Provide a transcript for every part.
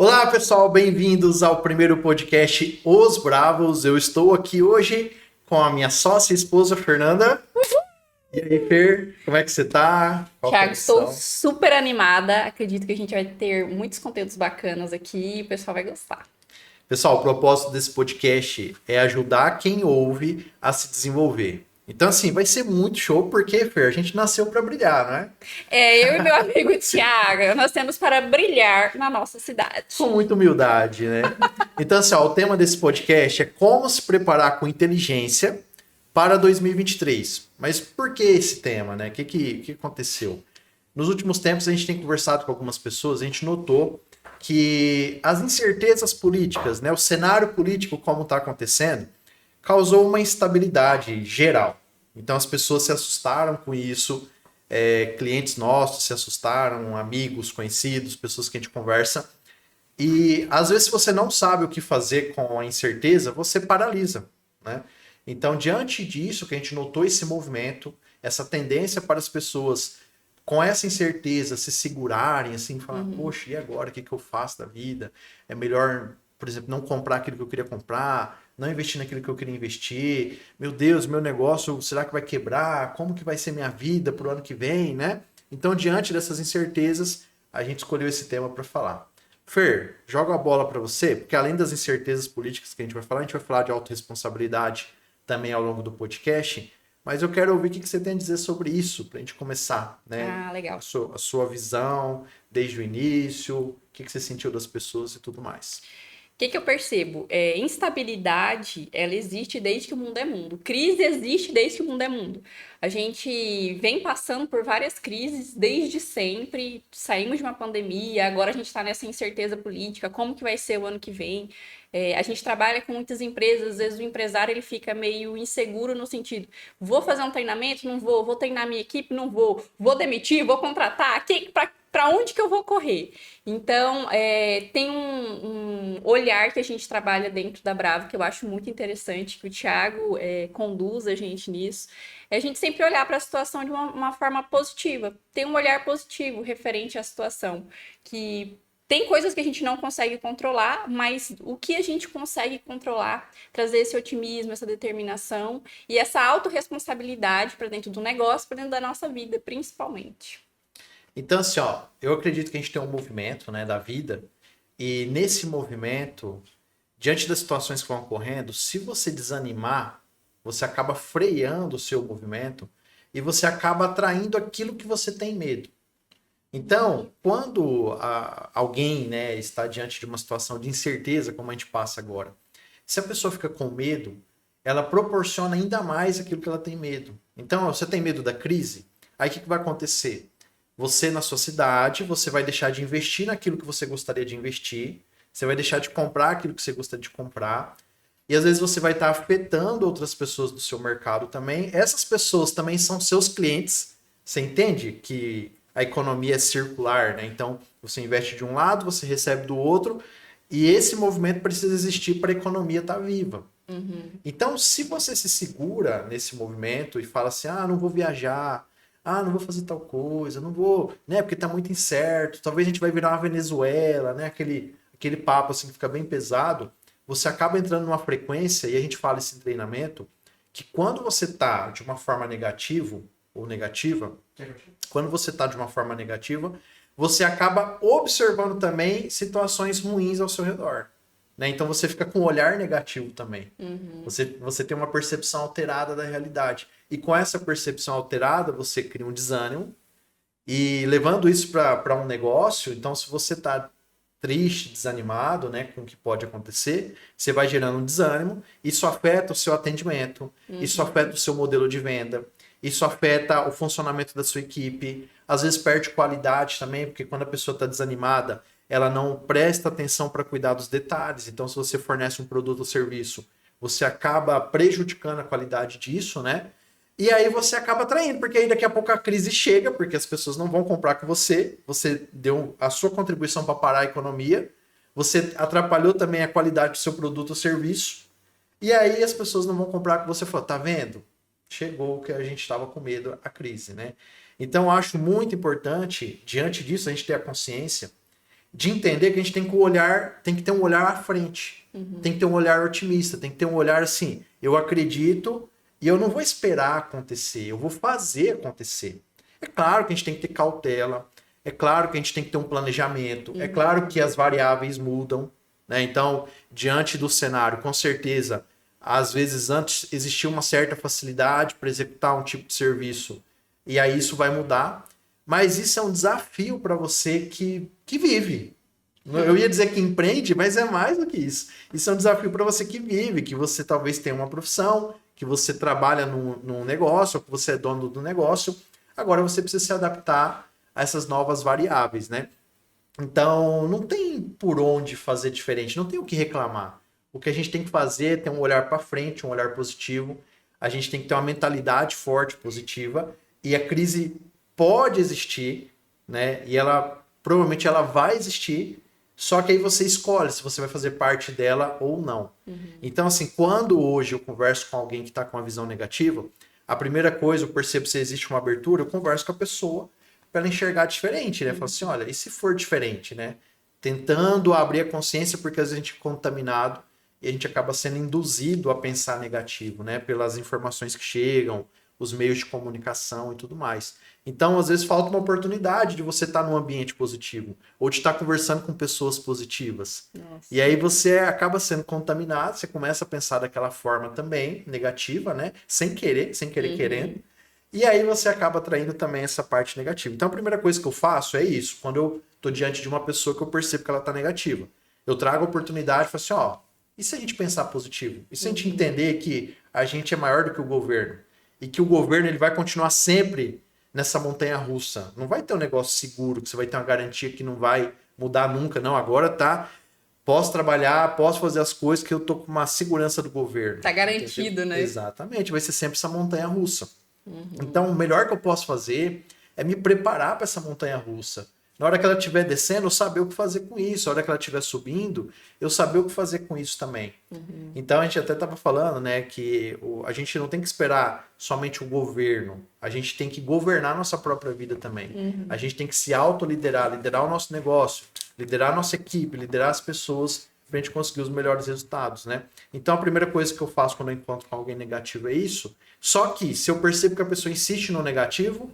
Olá, pessoal, bem-vindos ao primeiro podcast Os Bravos. Eu estou aqui hoje com a minha sócia e esposa, Fernanda. E aí, Fer, como é que você tá? Qual a Thiago, estou condição? super animada. Acredito que a gente vai ter muitos conteúdos bacanas aqui e o pessoal vai gostar. Pessoal, o propósito desse podcast é ajudar quem ouve a se desenvolver. Então, assim, vai ser muito show, porque, Fer, a gente nasceu para brilhar, não é? Eu e meu amigo Thiago, nós temos para brilhar na nossa cidade. Com muita humildade, né? Então, assim, ó, o tema desse podcast é como se preparar com inteligência para 2023. Mas por que esse tema, né? O que aconteceu? Nos últimos tempos, a gente tem conversado com algumas pessoas, a gente notou que as incertezas políticas, né, o cenário político como está acontecendo, causou uma instabilidade geral. Então, as pessoas se assustaram com isso, clientes nossos se assustaram, amigos, conhecidos, pessoas que a gente conversa. E às vezes, se você não sabe o que fazer com a incerteza, você paralisa, né? Então, diante disso, que a gente notou esse movimento, essa tendência para as pessoas com essa incerteza se segurarem, assim, falar, poxa, e agora? O que eu faço da vida? É melhor, por exemplo, não comprar aquilo que eu queria comprar, não investir naquilo que eu queria investir. Meu Deus, meu negócio, será que vai quebrar? Como que vai ser minha vida para o ano que vem, né? Então, diante dessas incertezas, a gente escolheu esse tema para falar. Fer, joga a bola para você, porque além das incertezas políticas que a gente vai falar de autorresponsabilidade também ao longo do podcast, mas eu quero ouvir o que você tem a dizer sobre isso, para a gente começar, né? Ah, A legal. sua visão desde o início, o que você sentiu das pessoas e tudo mais. O que eu percebo? Instabilidade, ela existe desde que o mundo é mundo. Crise existe desde que o mundo é mundo. A gente vem passando por várias crises desde sempre. Saímos de uma pandemia, agora a gente está nessa incerteza política. Como que vai ser o ano que vem? A gente trabalha com muitas empresas, às vezes o empresário ele fica meio inseguro no sentido, vou fazer um treinamento? Não vou. Vou treinar minha equipe? Não vou. Vou demitir? Vou contratar? Para onde que eu vou correr? Então, tem um olhar que a gente trabalha dentro da Bravo, que eu acho muito interessante, que o Thiago conduz a gente nisso. É a gente sempre olhar para a situação de uma forma positiva, ter um olhar positivo referente à situação, que tem coisas que a gente não consegue controlar, mas o que a gente consegue controlar, trazer esse otimismo, essa determinação e essa autorresponsabilidade para dentro do negócio, para dentro da nossa vida, principalmente. Então, assim, ó, eu acredito que a gente tem um movimento, né, da vida, e nesse movimento, diante das situações que vão ocorrendo, se você desanimar, você acaba freando o seu movimento e você acaba atraindo aquilo que você tem medo. Então, quando alguém, né, está diante de uma situação de incerteza, como a gente passa agora, se a pessoa fica com medo, ela proporciona ainda mais aquilo que ela tem medo. Então, você tem medo da crise? Aí o que vai acontecer? Você, na sua cidade, você vai deixar de investir naquilo que você gostaria de investir, você vai deixar de comprar aquilo que você gostaria de comprar, e às vezes você vai estar afetando outras pessoas do seu mercado também. Essas pessoas também são seus clientes. Você entende que a economia é circular, né? Então, você investe de um lado, você recebe do outro, e esse movimento precisa existir para a economia estar viva. Então, se você se segura nesse movimento e fala assim, ah, não vou viajar, ah, não vou fazer tal coisa, não vou, né, porque tá muito incerto, talvez a gente vai virar uma Venezuela, né, aquele papo assim que fica bem pesado, você acaba entrando numa frequência, e a gente fala isso em treinamento, que quando você tá de uma forma negativa ou negativa, quando você tá de uma forma negativa, você acaba observando também situações ruins ao seu redor. Né? Então você fica com um olhar negativo também. Você tem uma percepção alterada da realidade. E com essa percepção alterada, você cria um desânimo. E levando isso para um negócio, então se você está triste, desanimado, né, com o que pode acontecer, você vai gerando um desânimo. Isso afeta o seu atendimento, isso afeta o seu modelo de venda, isso afeta o funcionamento da sua equipe. Às vezes perde qualidade também, porque quando a pessoa está desanimada, ela não presta atenção para cuidar dos detalhes. Então, se você fornece um produto ou serviço, você acaba prejudicando a qualidade disso, né? E aí você acaba atraindo, porque aí daqui a pouco a crise chega, porque as pessoas não vão comprar com você, você deu a sua contribuição para parar a economia, você atrapalhou também a qualidade do seu produto ou serviço, e aí as pessoas não vão comprar com você. Fala, tá vendo? Chegou o que a gente estava com medo, a crise, né? Então, eu acho muito importante, diante disso, a gente ter a consciência de entender que a gente tem que olhar, tem que ter um olhar à frente, tem que ter um olhar otimista, tem que ter um olhar assim, eu acredito e eu não vou esperar acontecer, eu vou fazer acontecer. É claro que a gente tem que ter cautela, é claro que a gente tem que ter um planejamento, é claro que as variáveis mudam, né? Então, diante do cenário, com certeza, às vezes antes existia uma certa facilidade para executar um tipo de serviço, e aí isso vai mudar, mas isso é um desafio para você que vive. Eu ia dizer que empreende, mas é mais do que isso. Isso é um desafio para você que vive, que você talvez tenha uma profissão, que você trabalha num negócio, ou que você é dono do negócio. Agora você precisa se adaptar a essas novas variáveis, né? Então, não tem por onde fazer diferente, não tem o que reclamar. O que a gente tem que fazer é ter um olhar para frente, um olhar positivo. A gente tem que ter uma mentalidade forte, positiva. E a crise pode existir, né? E ela provavelmente ela vai existir. Só que aí você escolhe se você vai fazer parte dela ou não. Então, assim, quando hoje eu converso com alguém que está com uma visão negativa, a primeira coisa, eu percebo se existe uma abertura, eu converso com a pessoa para ela enxergar diferente, né? Fala assim, olha, e se for diferente, né? Tentando abrir a consciência, porque às vezes a gente é contaminado e a gente acaba sendo induzido a pensar negativo, né? Pelas informações que chegam, os meios de comunicação e tudo mais. Então, às vezes, falta uma oportunidade de você estar num ambiente positivo, ou de estar conversando com pessoas positivas. Nossa. E aí você acaba sendo contaminado, você começa a pensar daquela forma também, negativa, né? Sem querer querendo. E aí você acaba atraindo também essa parte negativa. Então a primeira coisa que eu faço é isso. Quando eu tô diante de uma pessoa que eu percebo que ela tá negativa, eu trago a oportunidade e falo assim, ó, e se a gente pensar positivo? E se a gente entender que a gente é maior do que o governo? E que o governo ele vai continuar sempre nessa montanha russa. Não vai ter um negócio seguro, que você vai ter uma garantia que não vai mudar nunca. Não, agora tá, posso trabalhar, posso fazer as coisas que eu tô com uma segurança do governo. Tá garantido, Entendeu? né? Exatamente, vai ser sempre essa montanha russa. Então, o melhor que eu posso fazer é me preparar para essa montanha russa. Na hora que ela estiver descendo, eu saber o que fazer com isso. Na hora que ela estiver subindo, eu saber o que fazer com isso também. Então, a gente até estava falando, né, que a gente não tem que esperar somente o governo. A gente tem que governar a nossa própria vida também. A gente tem que se autoliderar, liderar o nosso negócio, liderar a nossa equipe, liderar as pessoas para a gente conseguir os melhores resultados, né? Então, a primeira coisa que eu faço quando eu encontro com alguém negativo é isso. Só que, se eu percebo que a pessoa insiste no negativo,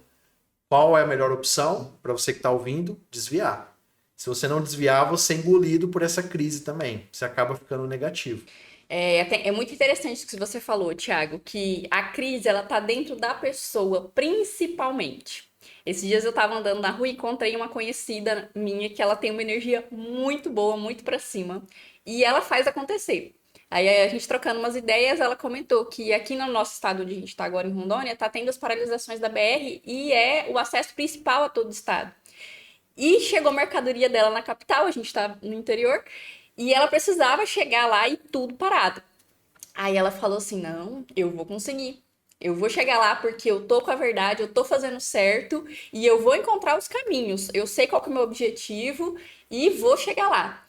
qual é a melhor opção para você que está ouvindo? Desviar. Se você não desviar, você é engolido por essa crise também. Você acaba ficando negativo. É muito interessante o que você falou, Thiago, que a crise ela tá dentro da pessoa, principalmente. Esses dias eu tava andando na rua e encontrei uma conhecida minha que ela tem uma energia muito boa, muito pra cima, e ela faz acontecer. Aí a gente trocando umas ideias, ela comentou que aqui no nosso estado onde a gente tá agora em Rondônia, tá tendo as paralisações da BR e é o acesso principal a todo o estado. E chegou mercadoria dela na capital, a gente tá no interior, e ela precisava chegar lá e tudo parado. Aí ela falou assim: não, eu vou conseguir. Eu vou chegar lá porque eu tô com a verdade, eu tô fazendo certo e eu vou encontrar os caminhos. Eu sei qual que é o meu objetivo e vou chegar lá.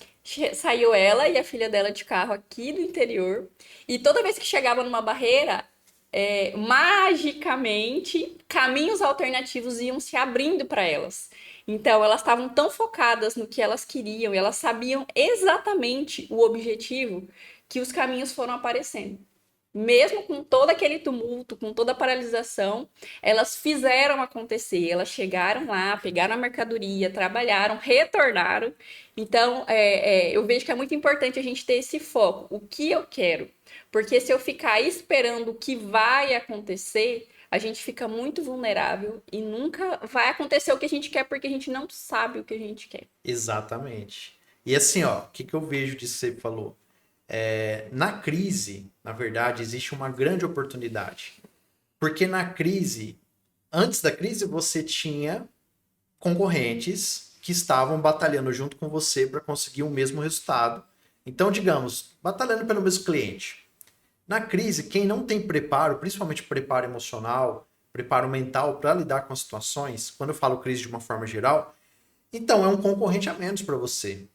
Saiu ela e a filha dela de carro aqui do interior. E toda vez que chegava numa barreira, magicamente, caminhos alternativos iam se abrindo para elas. Então, elas estavam tão focadas no que elas queriam e elas sabiam exatamente o objetivo que os caminhos foram aparecendo. Mesmo com todo aquele tumulto, com toda a paralisação, elas fizeram acontecer. Elas chegaram lá, pegaram a mercadoria, trabalharam, retornaram. Então, eu vejo que é muito importante a gente ter esse foco. O que eu quero? Porque se eu ficar esperando o que vai acontecer, a gente fica muito vulnerável e nunca vai acontecer o que a gente quer porque a gente não sabe o que a gente quer. Exatamente. E assim, ó, o que eu vejo disso que você falou? Na crise, na verdade, existe uma grande oportunidade. Porque na crise, antes da crise, você tinha concorrentes que estavam batalhando junto com você para conseguir o mesmo resultado. Então, digamos, batalhando pelo mesmo cliente. Na crise, quem não tem preparo, principalmente preparo emocional, preparo mental para lidar com as situações, quando eu falo crise de uma forma geral, então é um concorrente a menos para você.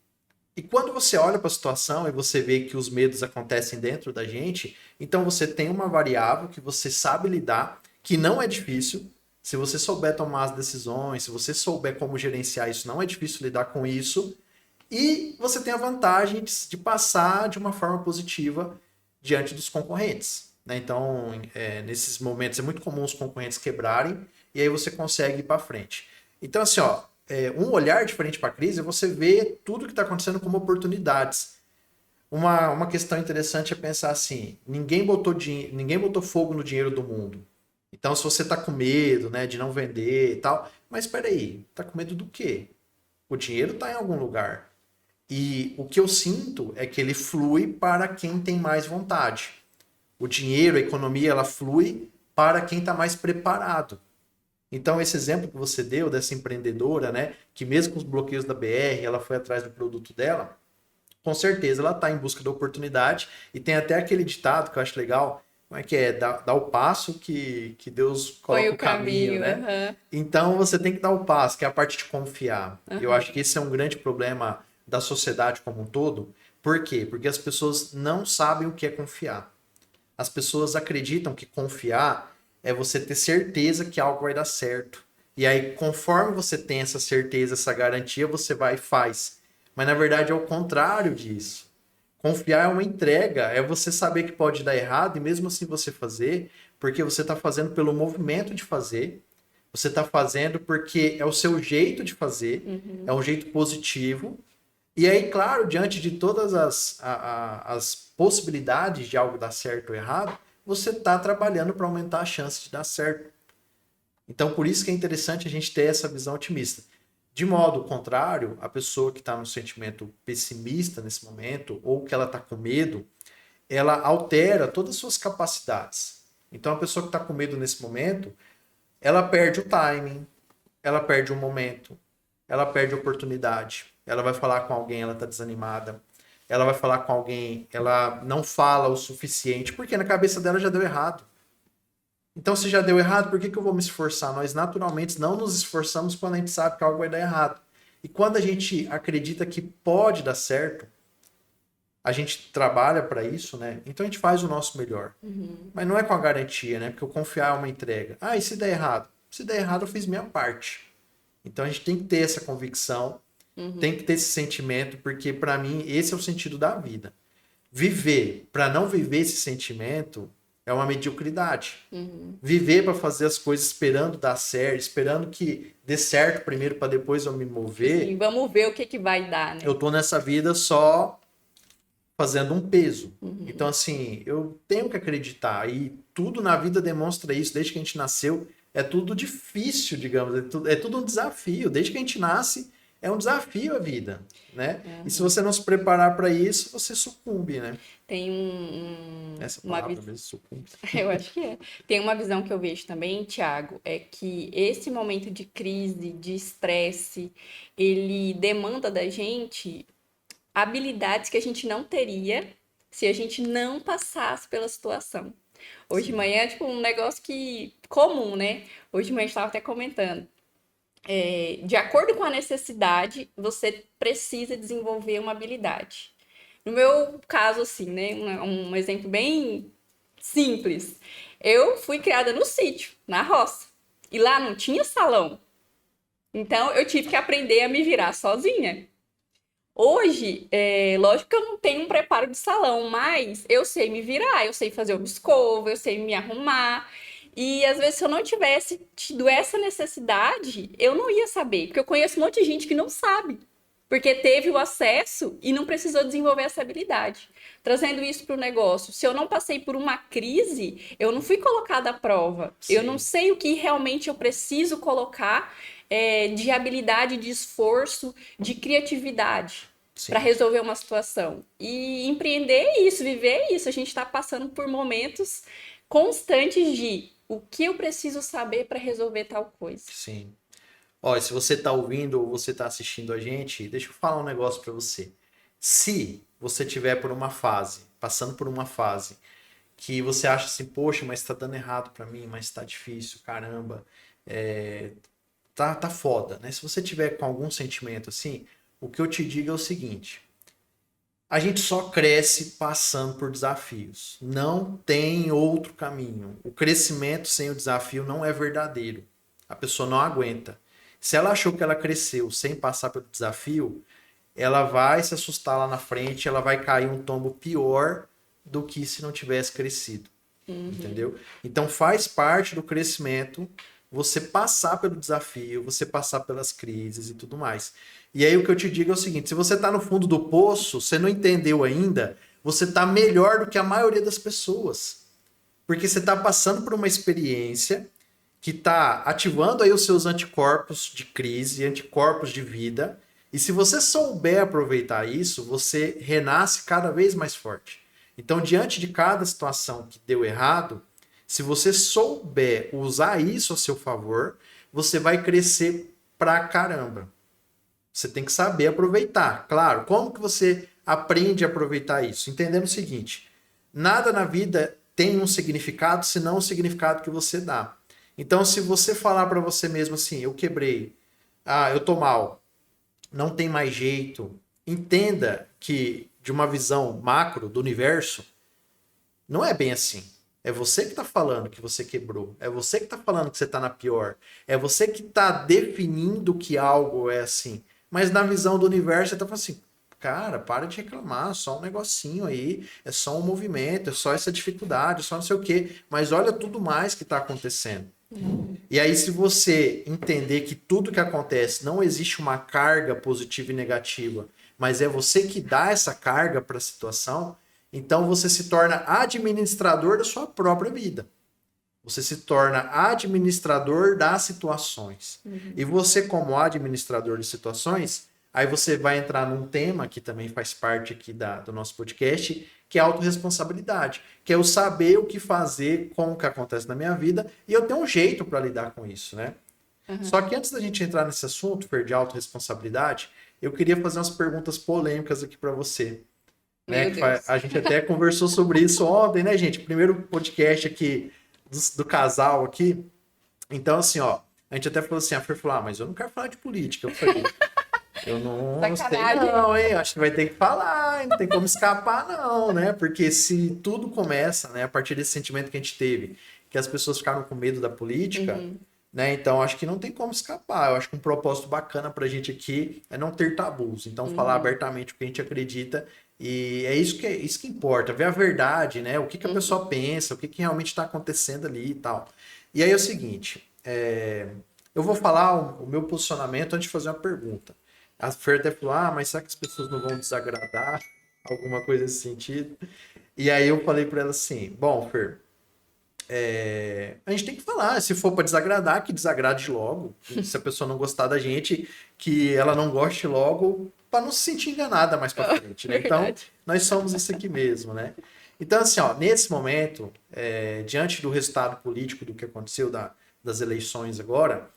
E quando você olha para a situação e você vê que os medos acontecem dentro da gente, então você tem uma variável que você sabe lidar, que não é difícil. Se você souber tomar as decisões, se você souber como gerenciar isso, não é difícil lidar com isso. E você tem a vantagem de passar de uma forma positiva diante dos concorrentes, né? Então, nesses momentos é muito comum os concorrentes quebrarem e aí você consegue ir para frente. Então, assim, ó, um olhar diferente para a crise é você ver tudo que está acontecendo como oportunidades. Uma questão interessante é pensar assim: ninguém botou fogo no dinheiro do mundo. Então, se você está com medo, né, de não vender e tal, mas espera aí, tá com medo do quê? O dinheiro está em algum lugar. E o que eu sinto é que ele flui para quem tem mais vontade. O dinheiro, a economia, ela flui para quem está mais preparado. Então, esse exemplo que você deu dessa empreendedora, né, que mesmo com os bloqueios da BR, ela foi atrás do produto dela, com certeza ela está em busca da oportunidade. E tem até aquele ditado que eu acho legal, como é que é? Dá o passo que Deus Foi coloca o o caminho, caminho, né? aham, Então você tem que dar o passo, que é a parte de confiar. Eu aham. acho que esse é um grande problema da sociedade como um todo. Por quê? Porque as pessoas não sabem o que é confiar. As pessoas acreditam que confiar é você ter certeza que algo vai dar certo. E aí, conforme você tem essa certeza, essa garantia, você vai e faz. Mas na verdade é o contrário disso. Confiar é uma entrega, é você saber que pode dar errado e mesmo assim você fazer, porque você está fazendo pelo movimento de fazer, você está fazendo porque é o seu jeito de fazer, é um jeito positivo. E aí, claro, diante de todas as possibilidades de algo dar certo ou errado, você está trabalhando para aumentar a chance de dar certo. Então, por isso que é interessante a gente ter essa visão otimista. De modo contrário, a pessoa que está num sentimento pessimista nesse momento, ou que ela está com medo, ela altera todas as suas capacidades. Então, a pessoa que está com medo nesse momento, ela perde o timing, ela perde o momento, ela perde a oportunidade. Ela vai falar com alguém, ela está desanimada. Ela vai falar com alguém, ela não fala o suficiente, porque na cabeça dela já deu errado. Então, se já deu errado, por que que eu vou me esforçar? Nós naturalmente não nos esforçamos quando a gente sabe que algo vai dar errado. E quando a gente acredita que pode dar certo, a gente trabalha para isso, né? Então a gente faz o nosso melhor. Mas não é com a garantia, né? Porque eu confiar é uma entrega. Ah, e se der errado? Se der errado, eu fiz minha parte. Então a gente tem que ter essa convicção, tem que ter esse sentimento, porque para mim esse é o sentido da vida. Viver para não viver esse sentimento é uma mediocridade. Viver para fazer as coisas esperando dar certo, esperando que dê certo primeiro para depois eu me Assim, mover, vamos ver o que que vai dar, né? eu tô nessa vida só fazendo um peso. Então, assim, eu tenho que acreditar. E tudo na vida demonstra isso, desde que a gente nasceu. É tudo difícil, digamos. É tudo um desafio. Desde que a gente nasce, é um desafio a vida, né? E se você não se preparar para isso, você sucumbe, né? Tem Essa uma palavra visão. mesmo, sucumbe. Eu acho que é. Tem uma visão que eu vejo também, Thiago, é que esse momento de crise, de estresse, ele demanda da gente habilidades que a gente não teria se a gente não passasse pela situação. Hoje de Sim, manhã é tipo um negócio que comum, né? Hoje de manhã a gente estava até comentando. De acordo com a necessidade, você precisa desenvolver uma habilidade. No meu caso, assim, né? Um exemplo bem simples. Eu fui criada no sítio, na roça. E lá não tinha salão. Então eu tive que aprender a me virar sozinha. Hoje, lógico que eu não tenho um preparo de salão, mas eu sei me virar, eu sei fazer uma escova, eu sei me arrumar. E às vezes, se eu não tivesse tido essa necessidade, eu não ia saber. Porque eu conheço um monte de gente que não sabe. Porque teve o acesso e não precisou desenvolver essa habilidade. Trazendo isso para o negócio, se eu não passei por uma crise, eu não fui colocada à prova. Eu não sim, sei o que realmente eu preciso colocar de habilidade, de esforço, de criatividade para sim. resolver uma situação. E empreender é isso, viver é isso. A gente está passando por momentos constantes de o que eu preciso saber para resolver tal coisa. Sim. Olha, se você está ouvindo ou você está assistindo a gente, deixa eu falar um negócio para você. Se você tiver por uma fase, passando por uma fase que você acha assim, poxa, mas está dando errado para mim, mas está difícil, caramba, tá foda, né? Se você tiver com algum sentimento assim, o que eu te digo é o seguinte: a gente só cresce passando por desafios. Não tem outro caminho. O crescimento sem o desafio não é verdadeiro. A pessoa não aguenta. Se ela achou que ela cresceu sem passar pelo desafio, ela vai se assustar lá na frente, ela vai cair um tombo pior do que se não tivesse crescido. Entendeu? Então faz parte do crescimento você passar pelo desafio, você passar pelas crises e tudo mais. E aí o que eu te digo é o seguinte, se você está no fundo do poço, você não entendeu ainda, você está melhor do que a maioria das pessoas. Porque você está passando por uma experiência que está ativando aí os seus anticorpos de crise, anticorpos de vida, e se você souber aproveitar isso, você renasce cada vez mais forte. Então, diante de cada situação que deu errado, se você souber usar isso a seu favor, você vai crescer pra caramba. Você tem que saber aproveitar. Claro, como que você aprende a aproveitar isso? Entendendo o seguinte, nada na vida tem um significado senão o significado que você dá. Então, se você falar para você mesmo assim, eu quebrei, eu tô mal, não tem mais jeito, entenda que de uma visão macro do universo, não é bem assim. É você que está falando que você quebrou. É você que está falando que você está na pior. É você que está definindo que algo é assim. Mas na visão do universo, você está falando assim, cara, para de reclamar, é só um negocinho aí, é só um movimento, é só essa dificuldade, é só não sei o quê. Mas olha tudo mais que está acontecendo. E aí, se você entender que tudo que acontece não existe uma carga positiva e negativa, mas é você que dá essa carga para a situação, então você se torna administrador da sua própria vida. Você se torna administrador das situações. E você, como administrador de situações, aí você vai entrar num tema que também faz parte aqui do nosso podcast, que é a autorresponsabilidade, que é eu saber o que fazer com o que acontece na minha vida e eu ter um jeito para lidar com isso, né? Só que antes da gente entrar nesse assunto, Fer, de autorresponsabilidade, eu queria fazer umas perguntas polêmicas aqui para você. Né? A gente até conversou sobre isso ontem, né, gente? Primeiro podcast aqui do casal aqui. Então, assim, ó, a gente até falou assim, a Fer falou, mas eu não quero falar de política. Eu falei, eu não sei não, hein? Acho que vai ter que falar, hein? Não tem como escapar não, né? Porque se tudo começa, né, a partir desse sentimento que a gente teve, que as pessoas ficaram com medo da política, né? Então, acho que não tem como escapar. Eu acho que um propósito bacana pra gente aqui é não ter tabus. Então, falar abertamente o que a gente acredita. E é isso que importa, ver a verdade, né? O que a pessoa pensa, o que realmente está acontecendo ali e tal. E aí é o seguinte, eu vou falar o meu posicionamento antes de fazer uma pergunta. A Fer até falou, mas será que as pessoas não vão desagradar? Alguma coisa nesse sentido. E aí eu falei para ela assim, bom, Fer, a gente tem que falar, se for para desagradar, que desagrade logo. Se a pessoa não gostar da gente, que ela não goste logo, para não se sentir enganada mais para frente, né? Então, nós somos isso aqui mesmo, né? Então, assim, ó, nesse momento, diante do resultado político do que aconteceu das eleições agora,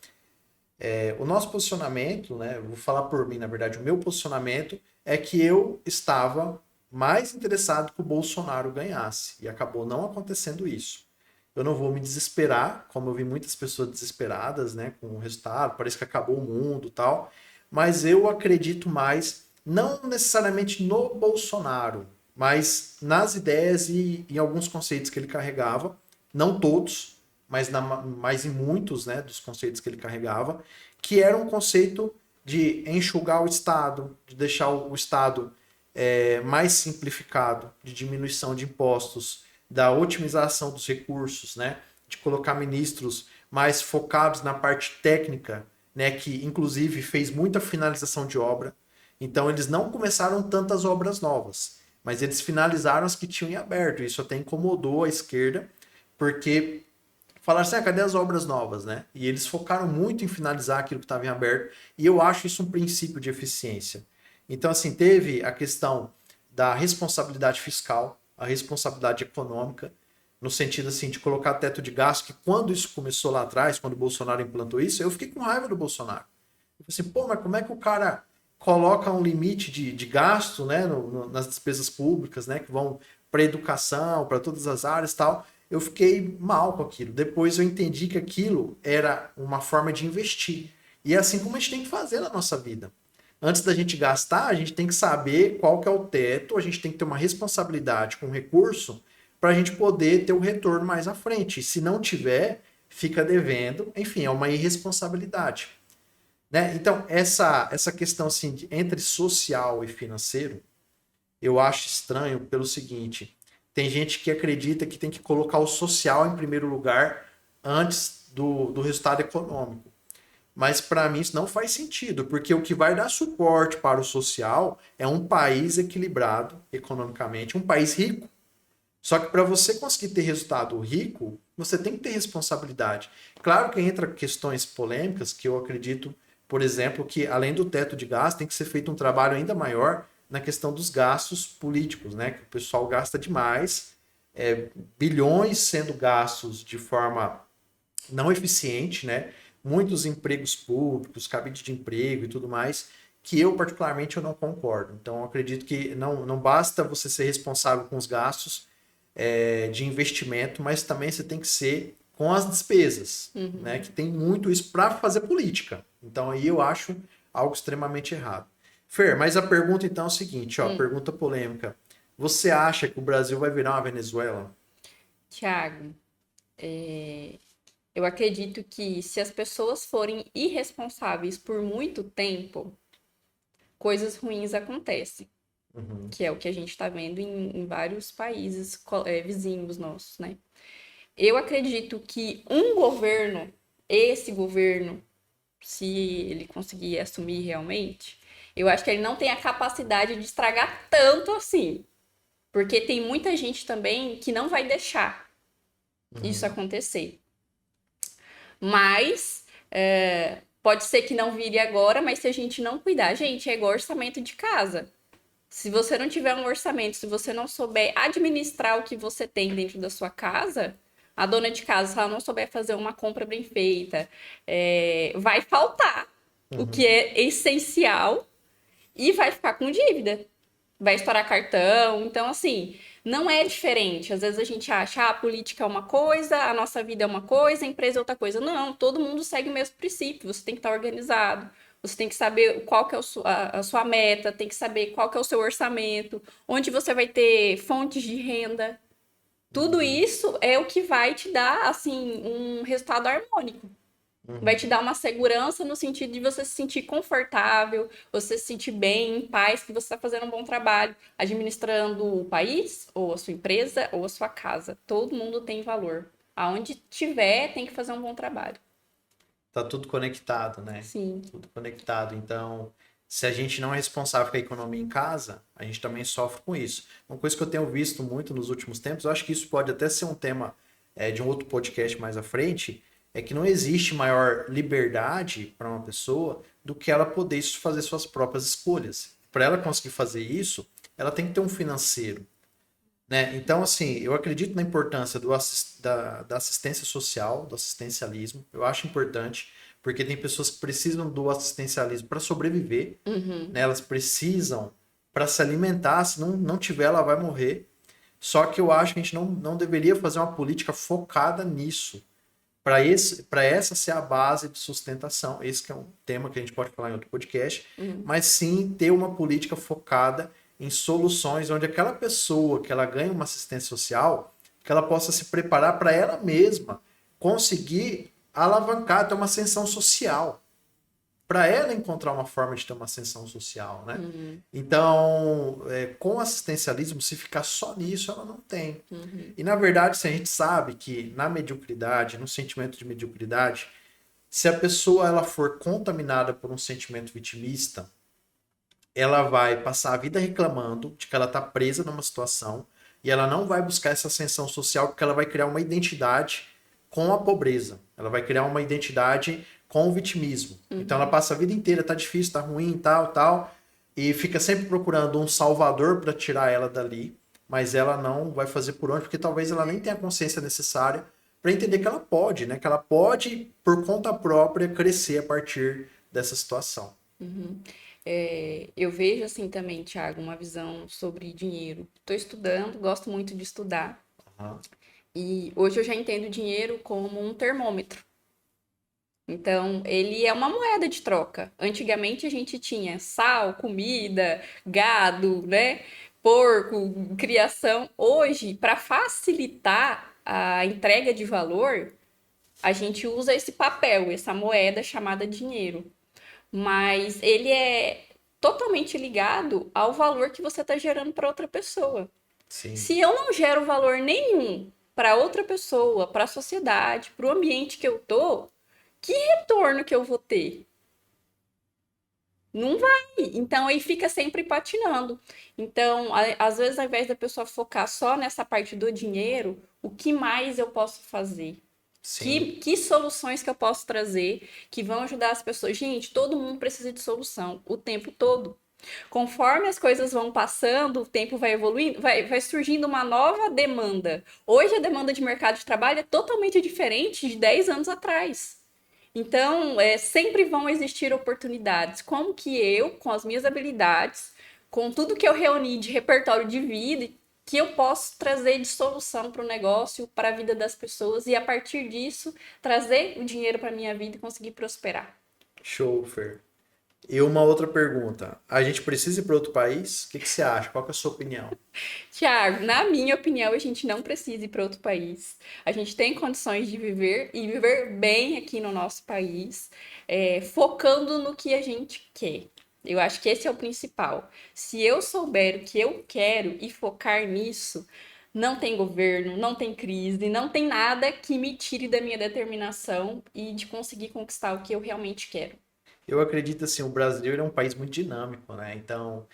o nosso posicionamento, né? Eu vou falar por mim, na verdade, o meu posicionamento é que eu estava mais interessado que o Bolsonaro ganhasse. E acabou não acontecendo isso. Eu não vou me desesperar, como eu vi muitas pessoas desesperadas, né, com o resultado, parece que acabou o mundo e tal, mas eu acredito mais, não necessariamente no Bolsonaro, mas nas ideias e em alguns conceitos que ele carregava, não todos, mas em muitos, né, dos conceitos que ele carregava, que era um conceito de enxugar o Estado, de deixar o Estado mais simplificado, de diminuição de impostos, da otimização dos recursos, né? De colocar ministros mais focados na parte técnica, né? Que inclusive fez muita finalização de obra. Então eles não começaram tantas obras novas, mas eles finalizaram as que tinham em aberto. Isso até incomodou a esquerda, porque falaram assim, cadê as obras novas, né? E eles focaram muito em finalizar aquilo que estava em aberto, e eu acho isso um princípio de eficiência. Então, assim, teve a questão da responsabilidade fiscal, a responsabilidade econômica, no sentido assim de colocar teto de gasto, que quando isso começou lá atrás, quando o Bolsonaro implantou isso, eu fiquei com raiva do Bolsonaro. Eu falei assim, mas como é que o cara coloca um limite de gasto, né, nas despesas públicas, né, que vão para educação, para todas as áreas e tal. Eu fiquei mal com aquilo. Depois eu entendi que aquilo era uma forma de investir. E é assim como a gente tem que fazer na nossa vida. Antes da gente gastar, a gente tem que saber qual que é o teto, a gente tem que ter uma responsabilidade com o recurso para a gente poder ter o retorno mais à frente. E se não tiver, fica devendo. Enfim, é uma irresponsabilidade. né? Então, essa questão assim, entre social e financeiro, eu acho estranho pelo seguinte: tem gente que acredita que tem que colocar o social em primeiro lugar antes do resultado econômico. Mas para mim isso não faz sentido, porque o que vai dar suporte para o social é um país equilibrado economicamente, um país rico. Só que para você conseguir ter resultado rico, você tem que ter responsabilidade. Claro que entra questões polêmicas que eu acredito, por exemplo, que além do teto de gasto, tem que ser feito um trabalho ainda maior na questão dos gastos políticos, né? Que o pessoal gasta demais, bilhões sendo gastos de forma não eficiente, né? Muitos empregos públicos, cabide de emprego e tudo mais, que eu particularmente eu não concordo. Então, eu acredito que não basta você ser responsável com os gastos de investimento, mas também você tem que ser com as despesas, né? Que tem muito isso para fazer política. Então, aí eu acho algo extremamente errado. Fer, mas a pergunta então é o seguinte, ó, pergunta polêmica. Você acha que o Brasil vai virar uma Venezuela? Tiago, eu acredito que se as pessoas forem irresponsáveis por muito tempo, coisas ruins acontecem, Uhum, que é o que a gente está vendo em vários países vizinhos nossos, né? Eu acredito que um governo, esse governo, se ele conseguir assumir realmente, eu acho que ele não tem a capacidade de estragar tanto assim. Porque tem muita gente também que não vai deixar isso uhum, acontecer. Mas pode ser que não vire agora, mas se a gente não cuidar, gente, é igual orçamento de casa. Se você não tiver um orçamento, se você não souber administrar o que você tem dentro da sua casa, a dona de casa, se ela não souber fazer uma compra bem feita, vai faltar o que uhum. é essencial e vai ficar com dívida. Vai estourar cartão. Então, assim, não é diferente. Às vezes a gente acha, a política é uma coisa, a nossa vida é uma coisa, a empresa é outra coisa. Não, todo mundo segue o mesmo princípio. Você tem que estar organizado, você tem que saber qual que é a sua meta, tem que saber qual que é o seu orçamento, onde você vai ter fontes de renda. Tudo isso é o que vai te dar, assim, um resultado harmônico. Vai te Uhum. dar uma segurança no sentido de você se sentir confortável, você se sentir bem, em paz, que você está fazendo um bom trabalho, administrando o país, ou a sua empresa, ou a sua casa. Todo mundo tem valor. Aonde tiver, tem que fazer um bom trabalho. Tá tudo conectado, né? Sim. Tudo conectado. Então, se a gente não é responsável com a economia em casa, a gente também sofre com isso. Uma coisa que eu tenho visto muito nos últimos tempos, eu acho que isso pode até ser um tema de um outro podcast mais à frente, é que não existe maior liberdade para uma pessoa do que ela poder fazer suas próprias escolhas. Para ela conseguir fazer isso, ela tem que ter um financeiro, né? Então, assim, eu acredito na importância da assistência social, do assistencialismo. Eu acho importante, porque tem pessoas que precisam do assistencialismo para sobreviver, Uhum. né? Elas precisam para se alimentar, se não tiver, ela vai morrer. Só que eu acho que a gente não deveria fazer uma política focada nisso, para essa ser a base de sustentação. Esse que é um tema que a gente pode falar em outro podcast, Uhum. mas sim ter uma política focada em soluções onde aquela pessoa que ela ganha uma assistência social, que ela possa se preparar para ela mesma conseguir alavancar, ter uma ascensão social, para ela encontrar uma forma de ter uma ascensão social, né? Uhum. Então, com o assistencialismo, se ficar só nisso, ela não tem. Uhum. E na verdade, se a gente sabe que na mediocridade, no sentimento de mediocridade, se a pessoa ela for contaminada por um sentimento vitimista, ela vai passar a vida reclamando de que ela está presa numa situação e ela não vai buscar essa ascensão social porque ela vai criar uma identidade com a pobreza. Ela vai criar uma identidade com o vitimismo. Então ela Uhum. passa a vida inteira, tá difícil, tá ruim, tal, tal, e fica sempre procurando um salvador para tirar ela dali, mas ela não vai fazer por onde, porque talvez ela nem tenha a consciência necessária para entender que ela pode, né? Que ela pode, por conta própria, crescer a partir dessa situação. Uhum. Eu vejo assim também, Thiago, uma visão sobre dinheiro. Estou estudando, gosto muito de estudar. Aham. E hoje eu já entendo o dinheiro como um termômetro. Então, ele é uma moeda de troca. Antigamente a gente tinha sal, comida, gado, né? Porco, criação. Hoje, para facilitar a entrega de valor, a gente usa esse papel, essa moeda chamada dinheiro. mas ele é totalmente ligado ao valor que você está gerando para outra pessoa. Sim. Se eu não gero valor nenhum para outra pessoa, para a sociedade, para o ambiente que eu tô, que retorno que eu vou ter? Não vai. Então aí fica sempre patinando. Então, às vezes, ao invés da pessoa focar só nessa parte do dinheiro, o que mais eu posso fazer? Sim. Que soluções que eu posso trazer que vão ajudar as pessoas? Gente, todo mundo precisa de solução o tempo todo. Conforme as coisas vão passando, o tempo vai evoluindo, vai surgindo uma nova demanda. Hoje a demanda de mercado de trabalho é totalmente diferente de 10 anos atrás. Então, sempre vão existir oportunidades. Como que eu, com as minhas habilidades, com tudo que eu reuni de repertório de vida, que eu posso trazer de solução para o negócio, para a vida das pessoas e a partir disso trazer o dinheiro para minha vida e conseguir prosperar. Show, Fer. E uma outra pergunta. A gente precisa ir para outro país? O que que você acha? Qual que é a sua opinião? Tiago, na minha opinião, a gente não precisa ir para outro país. A gente tem condições de viver e viver bem aqui no nosso país, focando no que a gente quer. Eu acho que esse é o principal. Se eu souber o que eu quero e focar nisso, não tem governo, não tem crise, não tem nada que me tire da minha determinação e de conseguir conquistar o que eu realmente quero. Eu acredito assim, o Brasil ele é um país muito dinâmico, né? Então,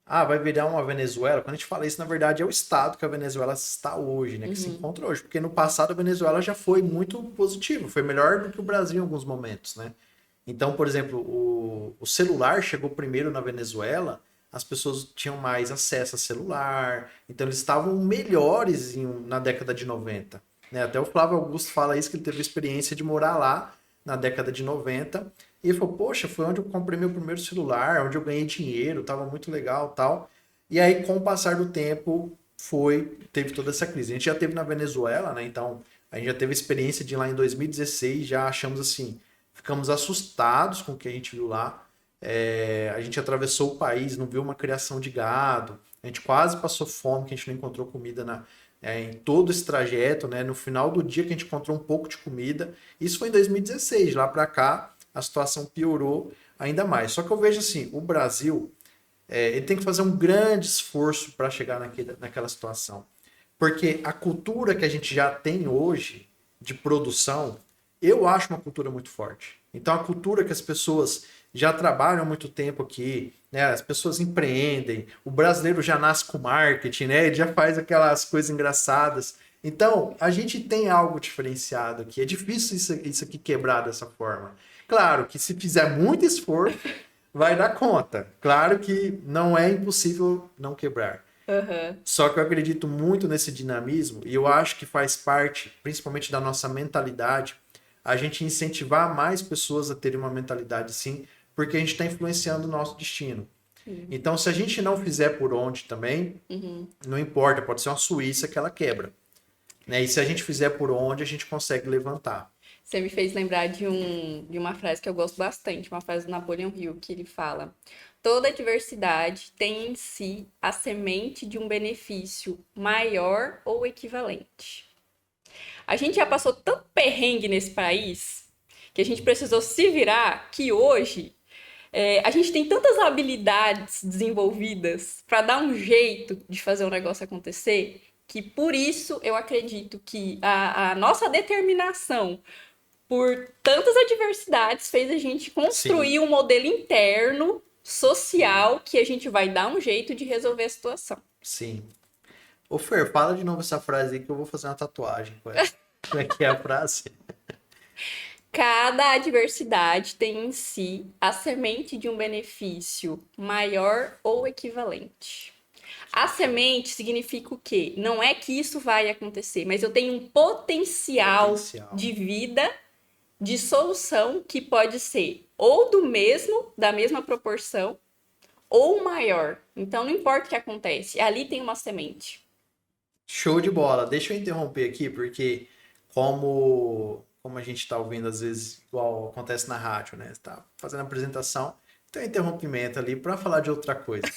vai virar uma Venezuela. Quando a gente fala isso, na verdade, é o estado que a Venezuela está hoje, né? Que se Uhum, encontra hoje. Porque no passado a Venezuela já foi muito positivo, foi melhor do que o Brasil em alguns momentos, né? Então, por exemplo, o celular chegou primeiro na Venezuela, as pessoas tinham mais acesso a celular, então eles estavam melhores na década de 90, né? Até o Flávio Augusto fala isso, que ele teve a experiência de morar lá na década de 90, e ele falou, poxa, foi onde eu comprei meu primeiro celular, onde eu ganhei dinheiro, tava muito legal, tal. E aí, com o passar do tempo, teve toda essa crise. A gente já teve na Venezuela, né? Então, a gente já teve a experiência de ir lá em 2016, já achamos assim, ficamos assustados com o que a gente viu lá. A gente atravessou o país, não viu uma criação de gado. A gente quase passou fome, que a gente não encontrou comida em todo esse trajeto, né? No final do dia que a gente encontrou um pouco de comida. Isso foi em 2016. Lá para cá, a situação piorou ainda mais. Só que eu vejo assim, o Brasil, ele tem que fazer um grande esforço para chegar naquela situação. Porque a cultura que a gente já tem hoje de produção, eu acho uma cultura muito forte. Então, a cultura que as pessoas já trabalham há muito tempo aqui, né? As pessoas empreendem, o brasileiro já nasce com marketing, né? Ele já faz aquelas coisas engraçadas. Então, a gente tem algo diferenciado aqui. É difícil isso aqui quebrar dessa forma. Claro que se fizer muito esforço, vai dar conta. Claro que não é impossível não quebrar. uhum. Só que eu acredito muito nesse dinamismo e eu acho que faz parte, principalmente da nossa mentalidade, a gente incentivar mais pessoas a terem uma mentalidade assim, porque a gente está influenciando o nosso destino. Sim. Então, se a gente não fizer por onde também, Uhum. não importa, pode ser uma Suíça que ela quebra. Né? E se a gente fizer por onde, a gente consegue levantar. Você me fez lembrar de uma frase que eu gosto bastante, uma frase do Napoleon Hill, que ele fala: toda adversidade tem em si a semente de um benefício maior ou equivalente. A gente já passou tanto perrengue nesse país que a gente precisou se virar que hoje a gente tem tantas habilidades desenvolvidas para dar um jeito de fazer o negócio acontecer que por isso eu acredito que a nossa determinação por tantas adversidades fez a gente Sim, construir um modelo interno, social, que a gente vai dar um jeito de resolver a situação. sim. Ô Fer, fala de novo essa frase aí que eu vou fazer uma tatuagem com ela. Como é que é a frase? Cada adversidade tem em si a semente de um benefício maior ou equivalente. A semente significa o quê? Não é que isso vai acontecer, mas eu tenho um potencial Potencial. de vida, de solução que pode ser ou da mesma proporção, ou maior. Então não importa o que acontece, ali tem uma semente. Show de bola. Deixa eu interromper aqui, porque como a gente está ouvindo às vezes, igual acontece na rádio, né? Você tá fazendo a apresentação, tem um interrompimento ali para falar de outra coisa.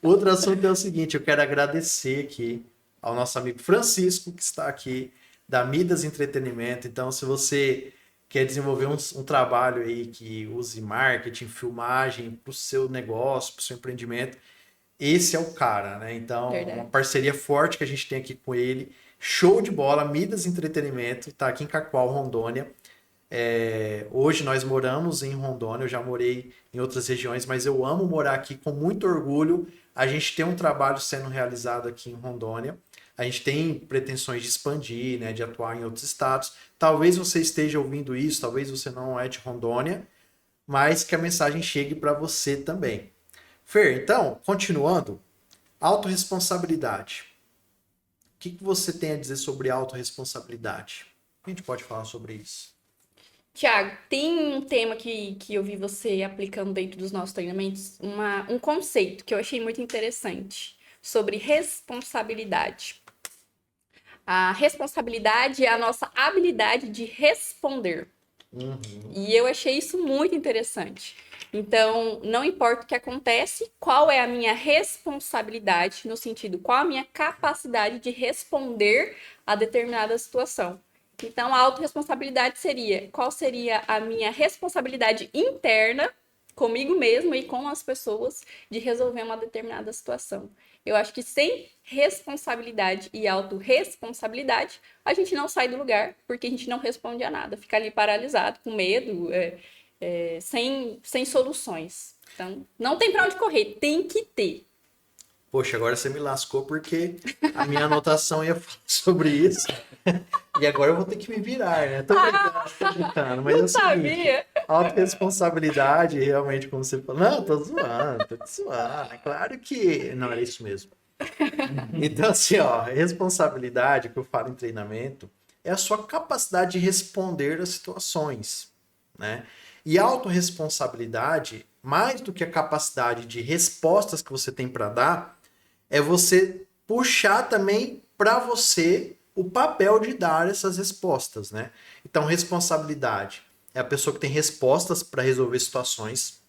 Outro assunto é o seguinte, eu quero agradecer aqui ao nosso amigo Francisco, que está aqui, da Midas Entretenimento. Então, se você quer desenvolver um trabalho aí que use marketing, filmagem para o seu negócio, para o seu empreendimento, esse é o cara, né? Então, uma Verdade. parceria forte que a gente tem aqui com ele. Show de bola, Midas Entretenimento, tá aqui em Cacoal, Rondônia. Hoje nós moramos em Rondônia, eu já morei em outras regiões, mas eu amo morar aqui com muito orgulho. A gente tem um trabalho sendo realizado aqui em Rondônia. A gente tem pretensões de expandir, né, de atuar em outros estados. Talvez você esteja ouvindo isso, talvez você não é de Rondônia, mas que a mensagem chegue para você também. Fer, então, continuando, autorresponsabilidade. O que você tem a dizer sobre autorresponsabilidade? A gente pode falar sobre isso. Tiago, tem um tema que eu vi você aplicando dentro dos nossos treinamentos, um conceito que eu achei muito interessante sobre responsabilidade. A responsabilidade é a nossa habilidade de responder. E eu achei isso muito interessante. Então, não importa o que acontece, qual é a minha responsabilidade, no sentido, qual a minha capacidade de responder a determinada situação. Então, a autorresponsabilidade seria, qual seria a minha responsabilidade interna comigo mesma e com as pessoas de resolver uma determinada situação. Eu acho que sem responsabilidade e autorresponsabilidade, a gente não sai do lugar, porque a gente não responde a nada, fica ali paralisado, com medo, sem soluções. Então, não tem para onde correr, tem que ter. Poxa, agora você me lascou porque a minha anotação ia falar sobre isso. E agora eu vou ter que me virar, né? Tô brincando, mas é o seguinte, Sabia? autorresponsabilidade, realmente, como você falou. Não, tô te zoando. É claro que. Não, era isso mesmo. Então, assim, ó, responsabilidade que eu falo em treinamento é a sua capacidade de responder às situações, né? E autorresponsabilidade, mais do que a capacidade de respostas que você tem para dar, é você puxar também para você o papel de dar essas respostas, né? Então, responsabilidade é a pessoa que tem respostas para resolver situações,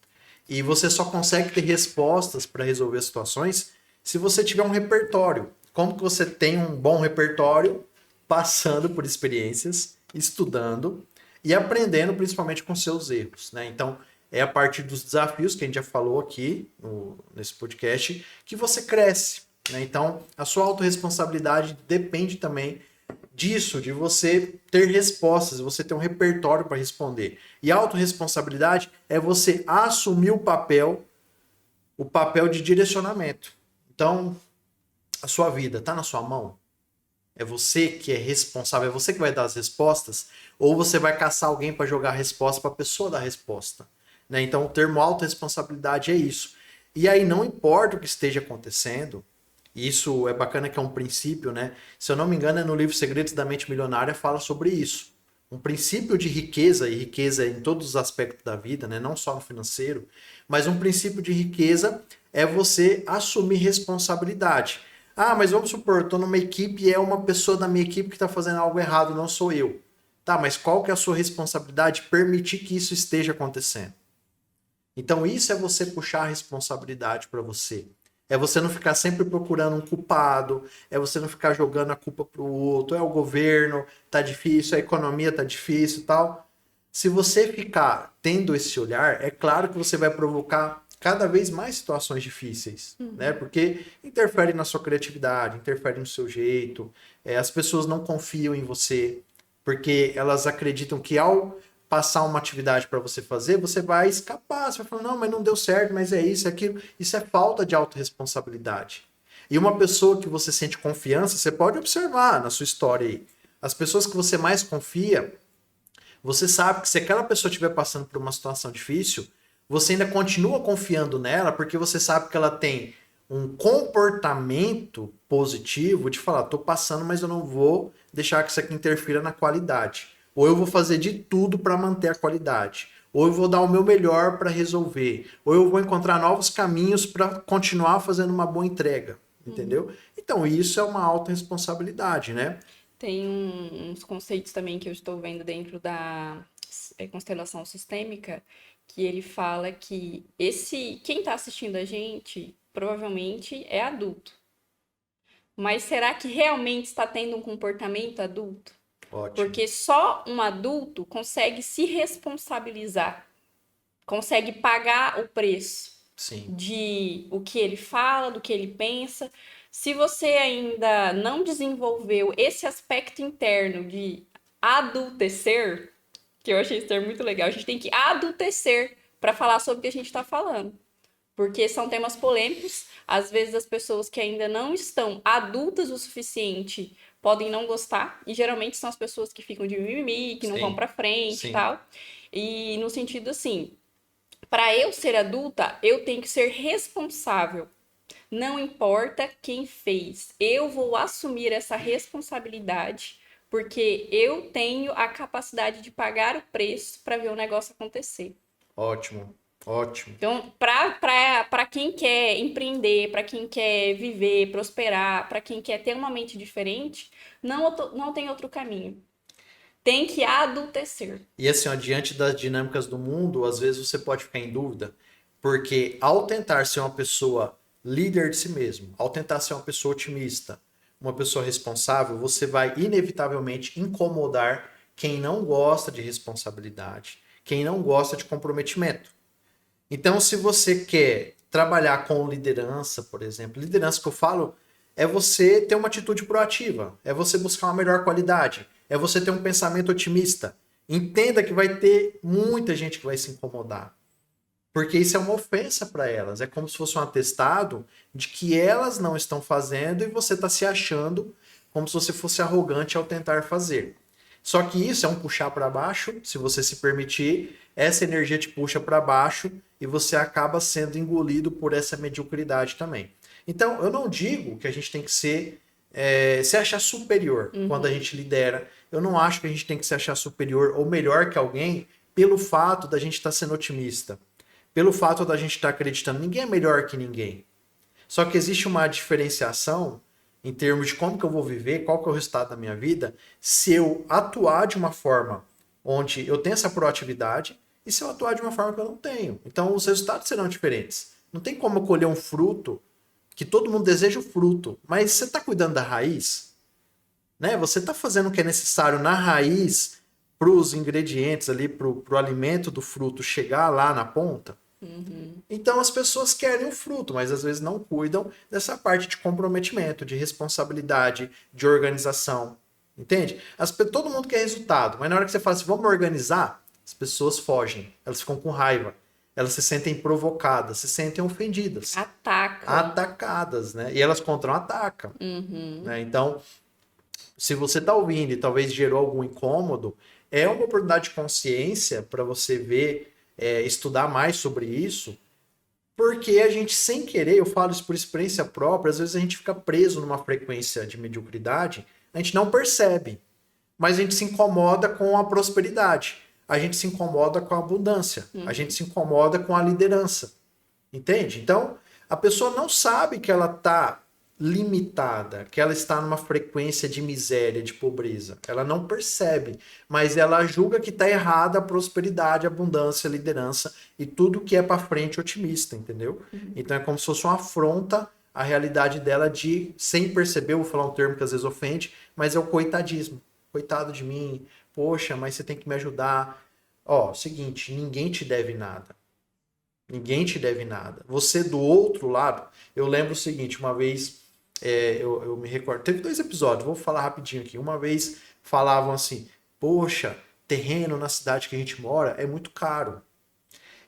e você só consegue ter respostas para resolver situações se você tiver um repertório. Como que você tem um bom repertório? Passando por experiências, estudando e aprendendo principalmente com seus erros, né? Então, é a partir dos desafios que a gente já falou aqui nesse podcast que você cresce, né? Então, a sua autorresponsabilidade depende também disso, de você ter respostas, você ter um repertório para responder. E a autorresponsabilidade é você assumir o papel de direcionamento. Então, a sua vida está na sua mão? É você que é responsável, é você que vai dar as respostas? Ou você vai caçar alguém para jogar a resposta para a pessoa dar a resposta? Né? Então, o termo autorresponsabilidade é isso. E aí, não importa o que esteja acontecendo, isso é bacana que é um princípio, né? Se eu não me engano, é no livro Segredos da Mente Milionária, fala sobre isso. Um princípio de riqueza, e riqueza em todos os aspectos da vida, né? Não só no financeiro, mas um princípio de riqueza é você assumir responsabilidade. Ah, mas vamos supor, eu estou numa equipe e é uma pessoa da minha equipe que está fazendo algo errado, não sou eu. Tá, mas qual que é a sua responsabilidade? Permitir que isso esteja acontecendo. Então isso é você puxar a responsabilidade para você. É você não ficar sempre procurando um culpado, é você não ficar jogando a culpa para o outro, é o governo, tá difícil, a economia tá difícil e tal. Se você ficar tendo esse olhar, é claro que você vai provocar cada vez mais situações difíceis, né? Porque interfere na sua criatividade, interfere no seu jeito, as pessoas não confiam em você, porque elas acreditam que ao passar uma atividade para você fazer, você vai escapar, você vai falar, não, mas não deu certo, mas é isso, é aquilo. Isso é falta de autorresponsabilidade. E uma pessoa que você sente confiança, você pode observar na sua história aí. As pessoas que você mais confia, você sabe que se aquela pessoa estiver passando por uma situação difícil, você ainda continua confiando nela, porque você sabe que ela tem um comportamento positivo de falar, tô passando, mas eu não vou deixar que isso aqui interfira na qualidade. Ou eu vou fazer de tudo para manter a qualidade. Ou eu vou dar o meu melhor para resolver. Ou eu vou encontrar novos caminhos para continuar fazendo uma boa entrega. Entendeu? Então, isso é uma autorresponsabilidade, né? Tem uns conceitos também que eu estou vendo dentro da constelação sistêmica, que ele fala que quem está assistindo a gente provavelmente é adulto. Mas será que realmente está tendo um comportamento adulto? Ótimo. Porque só um adulto consegue se responsabilizar, consegue pagar o preço Sim. de o que ele fala, do que ele pensa. Se você ainda não desenvolveu esse aspecto interno de adultecer, que eu achei esse termo muito legal, a gente tem que adultecer para falar sobre o que a gente está falando. Porque são temas polêmicos, às vezes as pessoas que ainda não estão adultas o suficiente podem não gostar, e geralmente são as pessoas que ficam de mimimi, que não vão Sim. para frente e Sim. tal. E no sentido assim, para eu ser adulta, eu tenho que ser responsável. Não importa quem fez, eu vou assumir essa responsabilidade, porque eu tenho a capacidade de pagar o preço para ver o negócio acontecer. Ótimo. Ótimo. Então, para quem quer empreender, para quem quer viver, prosperar, para quem quer ter uma mente diferente, não tem outro caminho. Tem que adultecer. E assim, ó, diante das dinâmicas do mundo, às vezes você pode ficar em dúvida, porque ao tentar ser uma pessoa líder de si mesmo, ao tentar ser uma pessoa otimista, uma pessoa responsável, você vai inevitavelmente incomodar quem não gosta de responsabilidade, quem não gosta de comprometimento. Então, se você quer trabalhar com liderança, por exemplo, liderança que eu falo é você ter uma atitude proativa, é você buscar uma melhor qualidade, é você ter um pensamento otimista. Entenda que vai ter muita gente que vai se incomodar, porque isso é uma ofensa para elas. É como se fosse um atestado de que elas não estão fazendo e você está se achando como se você fosse arrogante ao tentar fazer. Só que isso é um puxar para baixo, se você se permitir, essa energia te puxa para baixo e você acaba sendo engolido por essa mediocridade também. Então, eu não digo que a gente tem que se achar superior quando a gente lidera. Eu não acho que a gente tem que se achar superior ou melhor que alguém pelo fato da gente estar sendo otimista, pelo fato da gente estar acreditando. Ninguém é melhor que ninguém. Só que existe uma diferenciação em termos de como que eu vou viver, qual que é o resultado da minha vida, se eu atuar de uma forma onde eu tenho essa proatividade e se eu atuar de uma forma que eu não tenho. Então os resultados serão diferentes. Não tem como eu colher um fruto que todo mundo deseja o fruto, mas você está cuidando da raiz, né? Você está fazendo o que é necessário na raiz para os ingredientes ali, para o alimento do fruto chegar lá na ponta. Então as pessoas querem o fruto, mas às vezes não cuidam dessa parte de comprometimento, de responsabilidade, de organização. Entende? Todo mundo quer resultado, mas na hora que você fala assim, vamos organizar, as pessoas fogem, elas ficam com raiva, elas se sentem provocadas, se sentem ofendidas, Ataca. atacadas, né? E elas contra-atacam. Né? Então, se você está ouvindo e talvez gerou algum incômodo, é uma oportunidade de consciência para você ver, estudar mais sobre isso, porque a gente, sem querer, eu falo isso por experiência própria, às vezes a gente fica preso numa frequência de mediocridade, a gente não percebe, mas a gente se incomoda com a prosperidade, a gente se incomoda com a abundância, a gente se incomoda com a liderança, entende? Então, a pessoa não sabe que ela está limitada, que ela está numa frequência de miséria, de pobreza. Ela não percebe, mas ela julga que está errada a prosperidade, a abundância, a liderança e tudo que é para frente otimista, entendeu? Então é como se fosse uma afronta à realidade dela de, sem perceber, eu vou falar um termo que às vezes ofende, mas é o coitadismo. Coitado de mim, poxa, mas você tem que me ajudar. Ó, seguinte, ninguém te deve nada. Ninguém te deve nada. Você do outro lado, eu lembro o seguinte, uma vez, eu me recordo, teve 2 episódios, vou falar rapidinho aqui. Uma vez falavam assim, poxa, terreno na cidade que a gente mora é muito caro.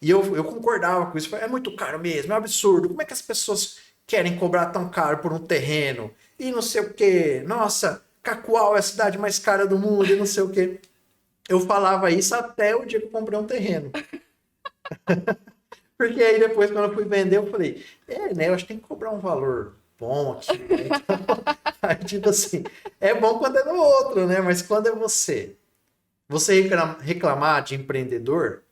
E eu concordava com isso, é muito caro mesmo, é um absurdo. Como é que as pessoas querem cobrar tão caro por um terreno? E não sei o quê. Nossa, Cacoal é a cidade mais cara do mundo e não sei o quê. Eu falava isso até o dia que eu comprei um terreno. Porque aí depois, quando eu fui vender, eu falei, né, eu acho que tem que cobrar um valor bom aqui, né? Então, aí, tipo assim, é bom quando é no outro, né? Mas quando é você reclamar de empreendedor,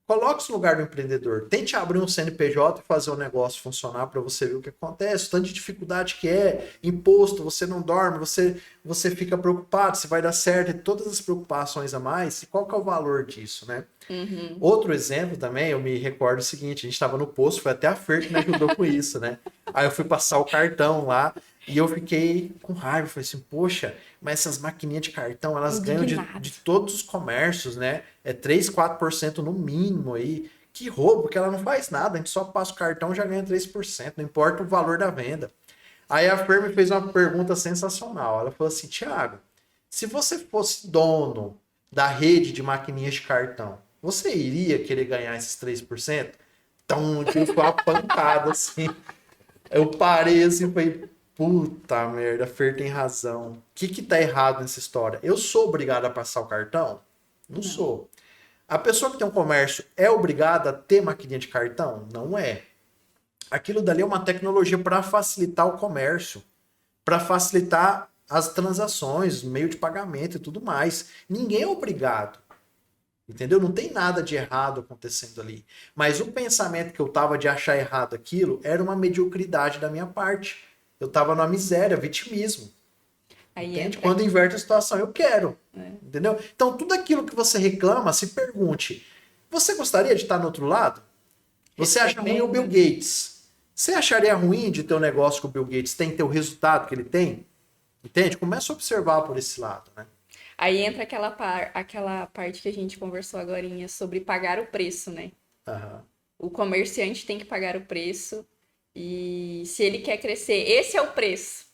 coloque-se no lugar do empreendedor. Tente abrir um CNPJ e fazer o negócio funcionar para você ver o que acontece, o tanto de dificuldade que é, imposto, você não dorme, você fica preocupado se vai dar certo, e todas as preocupações a mais, e qual que é o valor disso, né? Outro exemplo também, eu me recordo o seguinte, a gente estava no posto, foi até a Fer que me ajudou com isso, né? Aí eu fui passar o cartão lá, E eu fiquei com raiva, falei assim, poxa, mas essas maquininhas de cartão, elas ganham de todos os comércios, né? É 3, 4% no mínimo aí. Que roubo, que ela não faz nada, a gente só passa o cartão e já ganha 3%, não importa o valor da venda. Aí a Fer me fez uma pergunta sensacional. Ela falou assim, Thiago, se você fosse dono da rede de maquininhas de cartão, você iria querer ganhar esses 3%? Então, aquilo foi uma pancada, assim. Eu parei assim e falei, puta merda, a Fer tem razão. O que tá errado nessa história? Eu sou obrigado a passar o cartão? Não sou. A pessoa que tem um comércio é obrigada a ter maquininha de cartão? Não é. Aquilo dali é uma tecnologia para facilitar o comércio, para facilitar as transações, meio de pagamento e tudo mais. Ninguém é obrigado. Entendeu? Não tem nada de errado acontecendo ali. Mas o pensamento que eu tava de achar errado aquilo era uma mediocridade da minha parte. Eu tava numa miséria, vitimismo. Aí Entende? Quando inverte a situação, eu quero. Entendeu? Então, tudo aquilo que você reclama, se pergunte: você gostaria de estar no outro lado? Você acha ruim o Bill Gates? Você acharia ruim de ter um negócio que o Bill Gates tem, ter o resultado que ele tem? Entende? Começa a observar por esse lado, né? Aí entra aquela parte que a gente conversou agorinha sobre pagar o preço, né? Aham. O comerciante tem que pagar o preço e se ele quer crescer, esse é o preço.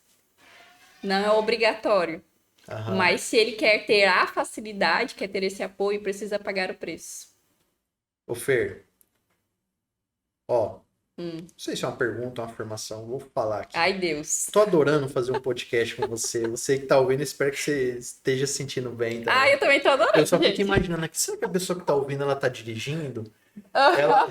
Não é obrigatório. Aham. Mas se ele quer ter a facilidade, quer ter esse apoio, precisa pagar o preço. Ô Fer, ó, não sei se é uma pergunta ou uma afirmação, vou falar aqui. Ai, Deus. Tô adorando fazer um podcast com você. Você que tá ouvindo, espero que você esteja se sentindo bem também. Ah, eu também tô adorando, Eu só fico gente. imaginando aqui, será que a pessoa que tá ouvindo, ela tá dirigindo? Ela,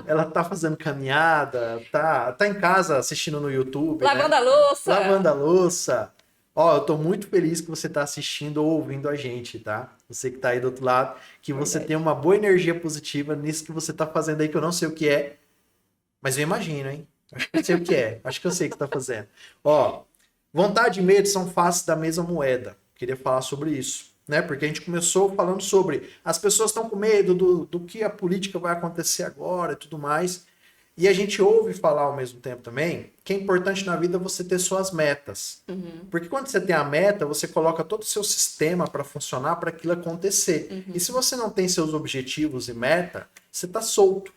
ela tá fazendo caminhada, tá em casa assistindo no YouTube, Lavando né? a louça. Lavando a louça. Ó, eu tô muito feliz que você tá assistindo ou ouvindo a gente, tá? Você que tá aí do outro lado, que você Verdade. tenha uma boa energia positiva nisso que você tá fazendo aí, que eu não sei o que é, mas eu imagino, hein? Acho que eu sei o que é. Acho que eu sei o que tá fazendo. Ó, vontade e medo são faces da mesma moeda. Queria falar sobre isso, né? Porque a gente começou falando sobre as pessoas estão com medo do que a política vai acontecer agora e tudo mais. E a gente ouve falar ao mesmo tempo também que é importante na vida você ter suas metas. Porque quando você tem a meta, você coloca todo o seu sistema para funcionar para aquilo acontecer. E se você não tem seus objetivos e meta, você tá solto.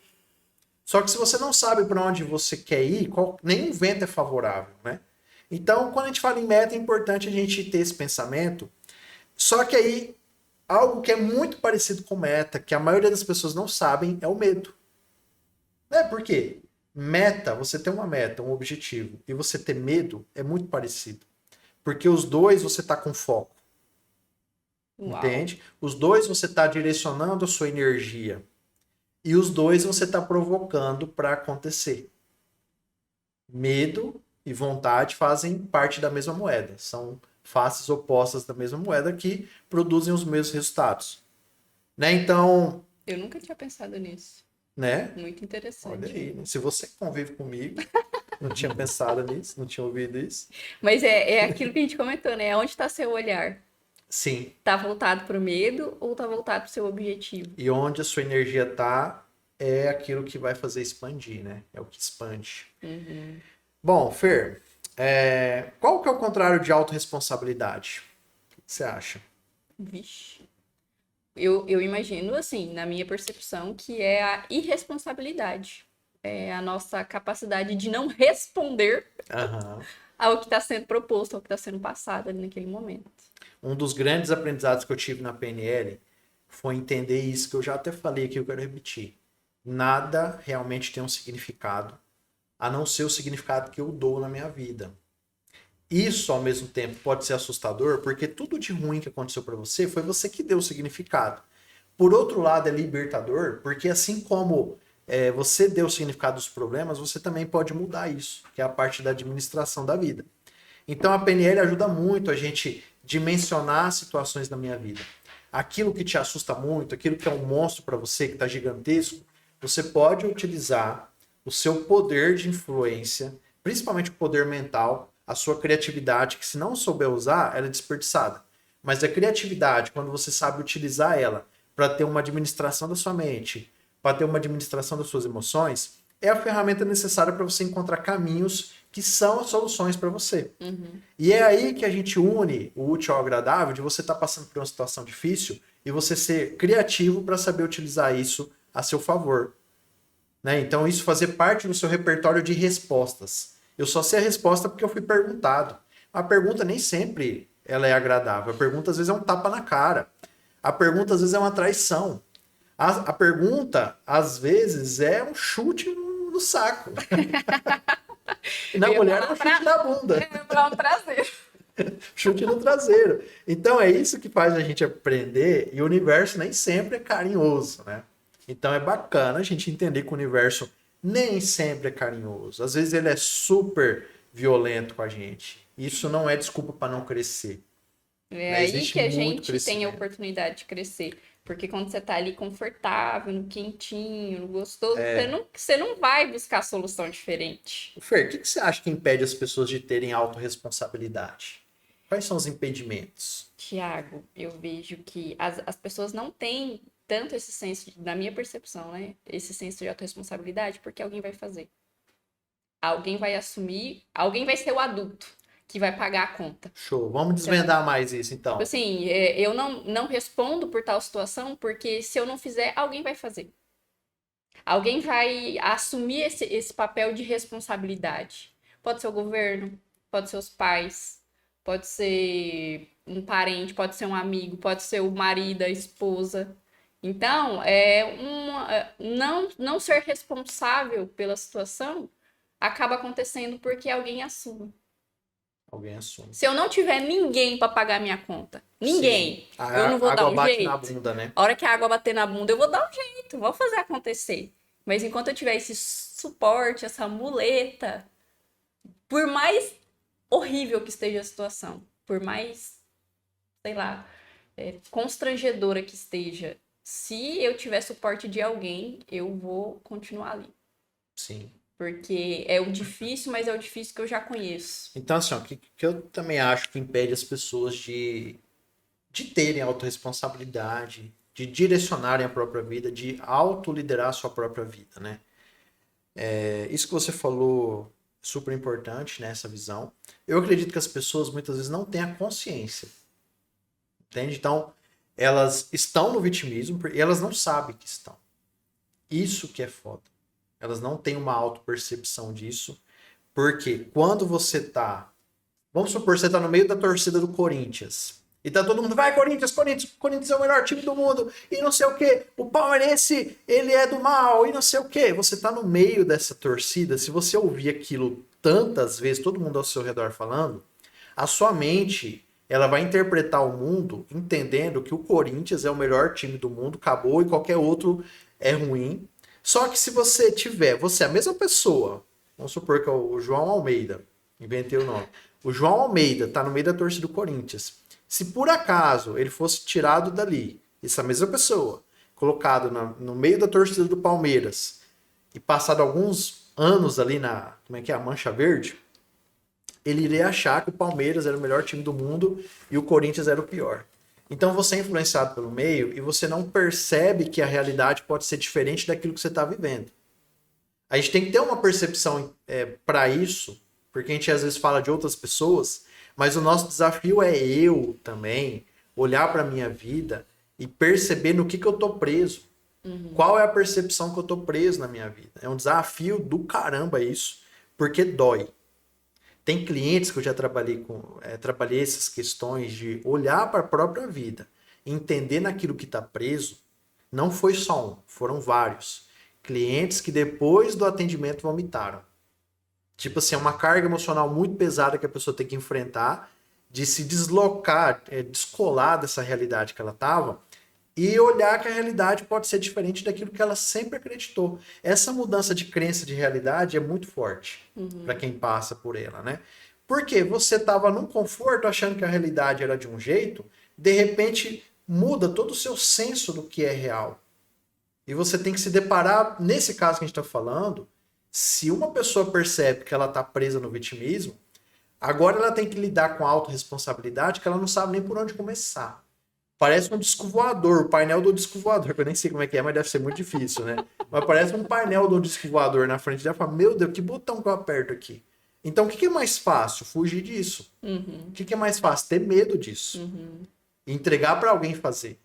Só que se você não sabe para onde você quer ir, nenhum vento é favorável, né? Então, quando a gente fala em meta, é importante a gente ter esse pensamento. Só que aí, algo que é muito parecido com meta, que a maioria das pessoas não sabem, é o medo. Né? Por quê? Meta, você ter uma meta, um objetivo, e você ter medo é muito parecido. Porque os dois você tá com foco. Uau. Entende? Os dois você tá direcionando a sua energia. E os dois você está provocando para acontecer. Medo e vontade fazem parte da mesma moeda. São faces opostas da mesma moeda que produzem os mesmos resultados. Né? Então, Eu nunca tinha pensado nisso. né? Muito interessante. Olha aí, né? Se você convive comigo, não tinha pensado nisso, não tinha ouvido isso. Mas é aquilo que a gente comentou, né? Onde está seu olhar? Sim. Tá voltado pro medo ou tá voltado pro seu objetivo? E onde a sua energia tá é aquilo que vai fazer expandir, né? É o que expande. Bom, Fer, qual que é o contrário de autorresponsabilidade? O que você acha? Vixe. Eu imagino, assim, na minha percepção, que é a irresponsabilidade. É a nossa capacidade de não responder Aham. ao que está sendo proposto, ao que está sendo passado ali naquele momento. Um dos grandes aprendizados que eu tive na PNL foi entender isso que eu já até falei aqui, eu quero repetir. Nada realmente tem um significado, a não ser o significado que eu dou na minha vida. Isso, ao mesmo tempo, pode ser assustador, porque tudo de ruim que aconteceu para você foi você que deu o significado. Por outro lado, é libertador, porque assim como você deu o significado dos problemas, você também pode mudar isso, que é a parte da administração da vida. Então, a PNL ajuda muito a gente dimensionar situações na minha vida. Aquilo que te assusta muito, aquilo que é um monstro para você, que está gigantesco, você pode utilizar o seu poder de influência, principalmente o poder mental, a sua criatividade, que se não souber usar, ela é desperdiçada. Mas a criatividade, quando você sabe utilizar ela para ter uma administração da sua mente, para ter uma administração das suas emoções, é a ferramenta necessária para você encontrar caminhos que são as soluções para você. E é aí que a gente une o útil ao agradável, de você estar passando por uma situação difícil e você ser criativo para saber utilizar isso a seu favor. Né? Então, isso fazer parte do seu repertório de respostas. Eu só sei a resposta porque eu fui perguntado. A pergunta nem sempre ela é agradável. A pergunta, às vezes, é um tapa na cara. A pergunta, às vezes, é uma traição. A pergunta, às vezes, é um chute no saco. E na mulher é um chute na bunda. Para um traseiro. Chute no traseiro. Então, é isso que faz a gente aprender. E o universo nem sempre é carinhoso, né? Então, é bacana a gente entender que o universo nem sempre é carinhoso. Às vezes, ele é super violento com a gente. Isso não é desculpa para não crescer. É Né? aí Existe que a muito gente tem a crescimento. oportunidade de crescer. Porque quando você tá ali confortável, no quentinho, no gostoso, você não vai buscar solução diferente. Fer, o que você acha que impede as pessoas de terem autorresponsabilidade? Quais são os impedimentos? Tiago, eu vejo que as pessoas não têm tanto esse senso, na minha percepção, né? Esse senso de autorresponsabilidade, porque alguém vai fazer. Alguém vai assumir, alguém vai ser o adulto que vai pagar a conta. Show. Vamos desvendar mais isso, então. Tipo assim, eu não respondo por tal situação, porque se eu não fizer, alguém vai fazer. Alguém vai assumir esse papel de responsabilidade. Pode ser o governo, pode ser os pais, pode ser um parente, pode ser um amigo, pode ser o marido, a esposa. Então, não ser responsável pela situação acaba acontecendo porque alguém assume. Alguém assume. Se eu não tiver ninguém para pagar minha conta, ninguém, Sim. eu não vou A dar água um bate jeito. na bunda, né? A hora que a água bater na bunda, eu vou dar um jeito, vou fazer acontecer. Mas enquanto eu tiver esse suporte, essa muleta, por mais horrível que esteja a situação, por mais, sei lá, constrangedora que esteja, se eu tiver suporte de alguém, eu vou continuar ali. Sim. Porque é o difícil, mas é o difícil que eu já conheço. Então, assim, o que eu também acho que impede as pessoas de terem autorresponsabilidade, de direcionarem a própria vida, de autoliderar a sua própria vida, né? Isso que você falou, super importante, né, essa visão. Eu acredito que as pessoas muitas vezes não têm a consciência, entende? Então, elas estão no vitimismo e elas não sabem que estão. Isso que é foda. Elas não têm uma autopercepção disso, porque quando você tá... Vamos supor, você tá no meio da torcida do Corinthians. E tá todo mundo, vai Corinthians, Corinthians, Corinthians é o melhor time do mundo, e não sei o quê. O palmeirense, ele é do mal, e não sei o quê. Você tá no meio dessa torcida, se você ouvir aquilo tantas vezes, todo mundo ao seu redor falando, a sua mente, ela vai interpretar o mundo entendendo que o Corinthians é o melhor time do mundo, acabou, e qualquer outro é ruim. Só que se você tiver, você é a mesma pessoa, vamos supor que é o João Almeida, inventei o nome. O João Almeida tá no meio da torcida do Corinthians. Se por acaso ele fosse tirado dali, essa mesma pessoa, colocado no meio da torcida do Palmeiras e passado alguns anos ali na, como é que é, a Mancha Verde, ele iria achar que o Palmeiras era o melhor time do mundo e o Corinthians era o pior. Então você é influenciado pelo meio e você não percebe que a realidade pode ser diferente daquilo que você está vivendo. A gente tem que ter uma percepção para isso, porque a gente às vezes fala de outras pessoas, mas o nosso desafio é eu também olhar para a minha vida e perceber no que eu tô preso. Qual é a percepção que eu tô preso na minha vida? É um desafio do caramba isso, porque dói. Tem clientes que eu já trabalhei trabalhei essas questões de olhar para a própria vida, entender naquilo que está preso. Não foi só um, foram vários. Clientes que depois do atendimento vomitaram. Tipo assim, é uma carga emocional muito pesada que a pessoa tem que enfrentar, de se deslocar, descolar dessa realidade que ela estava e olhar que a realidade pode ser diferente daquilo que ela sempre acreditou. Essa mudança de crença de realidade é muito forte para quem passa por ela, né? Porque você estava num conforto achando que a realidade era de um jeito, de repente muda todo o seu senso do que é real. E você tem que se deparar, nesse caso que a gente está falando, se uma pessoa percebe que ela está presa no vitimismo, agora ela tem que lidar com a autorresponsabilidade que ela não sabe nem por onde começar. Parece um disco voador, o painel do disco voador, que eu nem sei como é que é, mas deve ser muito difícil, né? Mas parece um painel do disco voador na frente dela e fala, meu Deus, que botão que eu aperto aqui? Então, o que que é mais fácil? Fugir disso. O que que é mais fácil? Ter medo disso. E entregar para alguém fazer.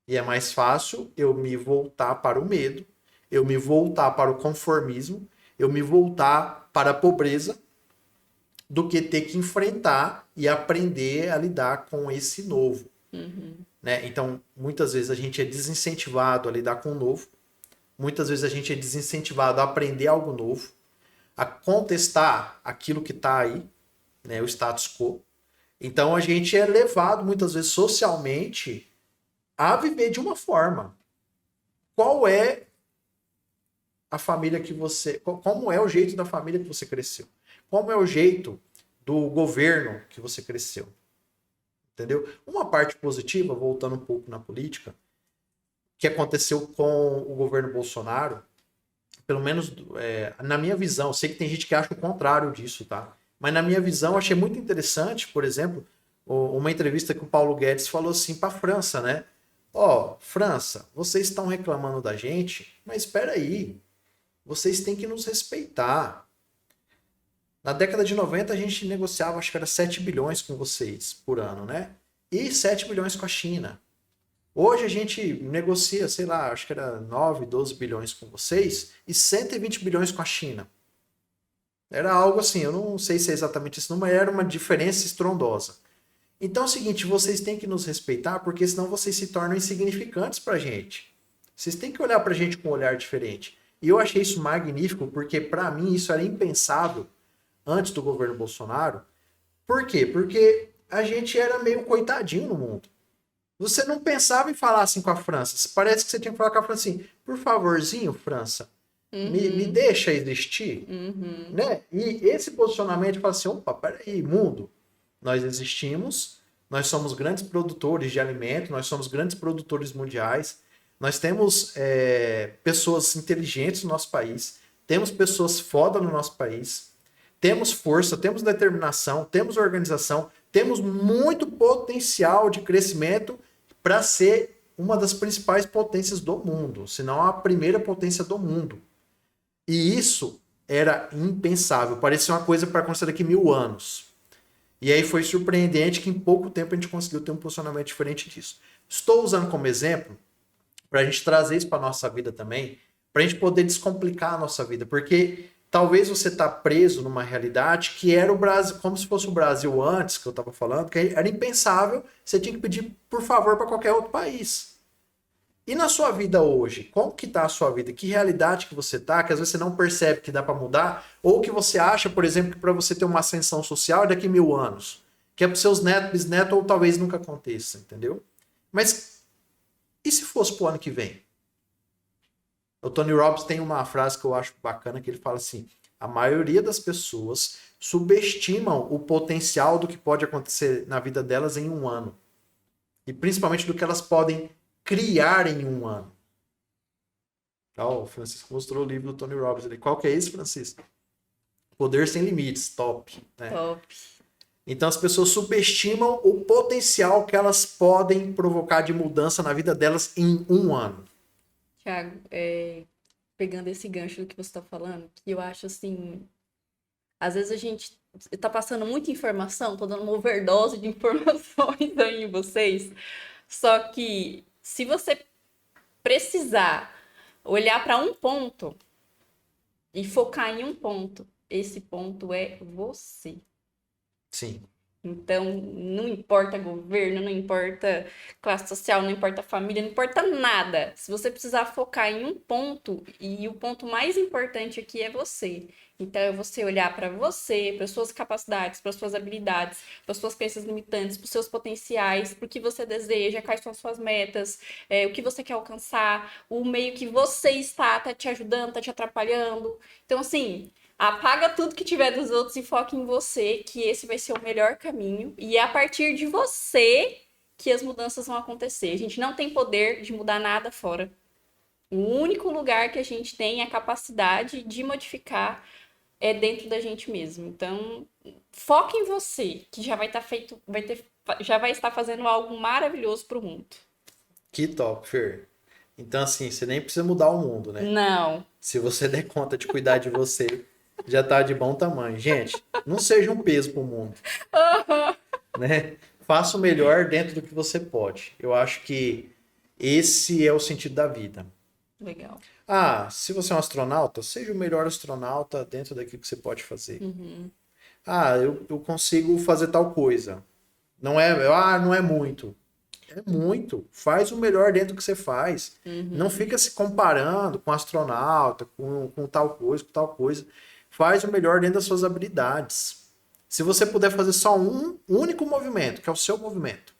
E é mais fácil eu me voltar para o medo, eu me voltar para o conformismo, eu me voltar para a pobreza, do que ter que enfrentar e aprender a lidar com esse novo. Né? Então, muitas vezes a gente é desincentivado a lidar com o novo, muitas vezes a gente é desincentivado a aprender algo novo, a contestar aquilo que está aí, né, o status quo. Então a gente é levado muitas vezes socialmente a viver de uma forma. Qual é a família que você, como é o jeito da família que você cresceu? Como é o jeito do governo que você cresceu? Entendeu? Uma parte positiva, voltando um pouco na política, que aconteceu com o governo Bolsonaro, pelo menos na minha visão, eu sei que tem gente que acha o contrário disso, tá? Mas na minha visão, eu achei muito interessante, por exemplo, uma entrevista que o Paulo Guedes falou assim para a França, né? Ó, França, vocês estão reclamando da gente, mas espera aí, vocês têm que nos respeitar. Na década de 90 a gente negociava, acho que era 7 bilhões com vocês por ano, né? E 7 bilhões com a China. Hoje a gente negocia, sei lá, acho que era 9, 12 bilhões com vocês e 120 bilhões com a China. Era algo assim, eu não sei se é exatamente esse número, mas era uma diferença estrondosa. Então é o seguinte, vocês têm que nos respeitar, porque senão vocês se tornam insignificantes pra gente. Vocês têm que olhar pra gente com um olhar diferente. E eu achei isso magnífico, porque pra mim isso era impensável antes do governo Bolsonaro. Por quê? Porque a gente era meio coitadinho no mundo. Você não pensava em falar assim com a França. Parece que você tinha que falar com a França assim, por favorzinho, França, me deixa existir. Né? E esse posicionamento fala assim, opa, peraí, mundo, nós existimos, nós somos grandes produtores de alimento, nós somos grandes produtores mundiais, nós temos pessoas inteligentes no nosso país, temos pessoas foda no nosso país, temos força, temos determinação, temos organização, temos muito potencial de crescimento para ser uma das principais potências do mundo, se não a primeira potência do mundo. E isso era impensável, parecia uma coisa para acontecer daqui 1000 anos. E aí foi surpreendente que em pouco tempo a gente conseguiu ter um posicionamento diferente disso. Estou usando como exemplo para a gente trazer isso para a nossa vida também, para a gente poder descomplicar a nossa vida, porque talvez você está preso numa realidade que era o Brasil, como se fosse o Brasil antes, que eu estava falando, que era impensável, você tinha que pedir por favor para qualquer outro país. E na sua vida hoje, como que tá a sua vida? Que realidade que você tá, que às vezes você não percebe que dá para mudar, ou que você acha, por exemplo, que para você ter uma ascensão social é daqui 1000 anos, que é para seus netos, bisnetos, ou talvez nunca aconteça, entendeu? Mas e se fosse pro ano que vem? O Tony Robbins tem uma frase que eu acho bacana, que ele fala assim, a maioria das pessoas subestimam o potencial do que pode acontecer na vida delas em um ano. E principalmente do que elas podem criar em um ano. O Francisco mostrou o livro do Tony Robbins. Qual que é esse, Francisco? Poder Sem Limites. Top. Né? Top. Então as pessoas subestimam o potencial que elas podem provocar de mudança na vida delas em um ano. Thiago, pegando esse gancho do que você está falando, que eu acho assim, às vezes a gente tá passando muita informação, tô dando uma overdose de informações aí em vocês, só que se você precisar olhar para um ponto e focar em um ponto, esse ponto é você. Sim. Então, não importa governo, não importa classe social, não importa família, não importa nada. Se você precisar focar em um ponto, e o ponto mais importante aqui é você. Então, é você olhar para você, para suas capacidades, para suas habilidades, para suas crenças limitantes, para os seus potenciais, para o que você deseja, quais são as suas metas, o que você quer alcançar, o meio que você está te ajudando, está te atrapalhando. Então, assim, apaga tudo que tiver dos outros e foca em você, que esse vai ser o melhor caminho. E é a partir de você que as mudanças vão acontecer. A gente não tem poder de mudar nada fora. O único lugar que a gente tem a capacidade de modificar é dentro da gente mesmo. Então, foca em você, que já vai estar feito, já vai estar fazendo algo maravilhoso para o mundo. Que top, Fer. Então, assim, você nem precisa mudar o mundo, né? Não. Se você der conta de cuidar de você, Já tá de bom tamanho. Gente, não seja um peso pro mundo, né? Faça o melhor dentro do que você pode. Eu acho que esse é o sentido da vida. Legal. Ah, se você é um astronauta, seja o melhor astronauta dentro daquilo que você pode fazer. Uhum. Ah, eu consigo fazer tal coisa. Não é muito. É muito. Faz o melhor dentro do que você faz. Não Uhum. fica se comparando com astronauta, com tal coisa, com tal coisa. Faz o melhor dentro das suas habilidades. Se você puder fazer só um único movimento, que é o seu movimento.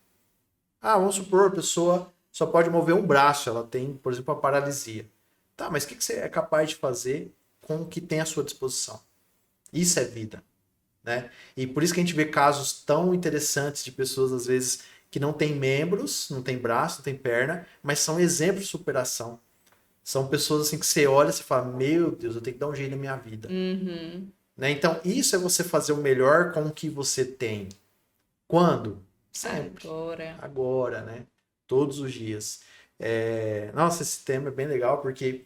Ah, vamos supor, a pessoa só pode mover um braço, ela tem, por exemplo, a paralisia. Tá, mas o que você é capaz de fazer com o que tem à sua disposição? Isso é vida, né? E por isso que a gente vê casos tão interessantes de pessoas, às vezes, que não têm membros, não têm braço, não têm perna, mas são exemplos de superação. São pessoas assim que você olha e você fala, meu Deus, eu tenho que dar um jeito na minha vida. Uhum. Né? Então, isso é você fazer o melhor com o que você tem. Quando? Sempre. Agora. Agora, né? Todos os dias. Nossa, esse tema é bem legal porque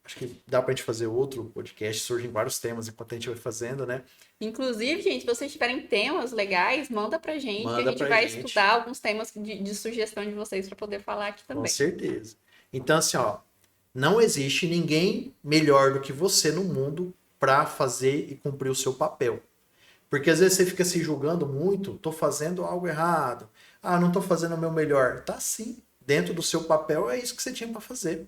acho que dá pra gente fazer outro podcast, surgem vários temas enquanto a gente vai fazendo, né? Inclusive, gente, se vocês tiverem temas legais, manda pra gente, que a Manda gente pra vai gente, estudar alguns temas de sugestão de vocês para poder falar aqui com também. certeza. Então, assim, ó, não existe ninguém melhor do que você no mundo pra fazer e cumprir o seu papel. Porque às vezes você fica se julgando muito, tô fazendo algo errado. Ah, não tô fazendo o meu melhor. Tá sim. Dentro do seu papel é isso que você tinha para fazer.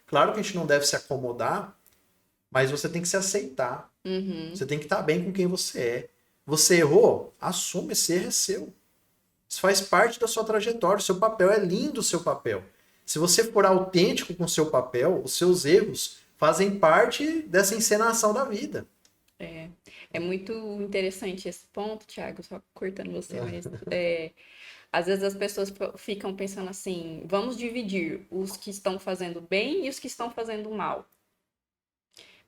Claro que a gente não deve se acomodar, mas você tem que se aceitar. Uhum. Você tem que estar bem com quem você é. Você errou? Assume, esse erro é seu. Isso faz parte da sua trajetória. O seu papel é lindo, o seu papel. Se você for autêntico com o seu papel, os seus erros fazem parte dessa encenação da vida. É muito interessante esse ponto, Thiago, só cortando você, mas às vezes as pessoas ficam pensando assim: vamos dividir os que estão fazendo bem e os que estão fazendo mal.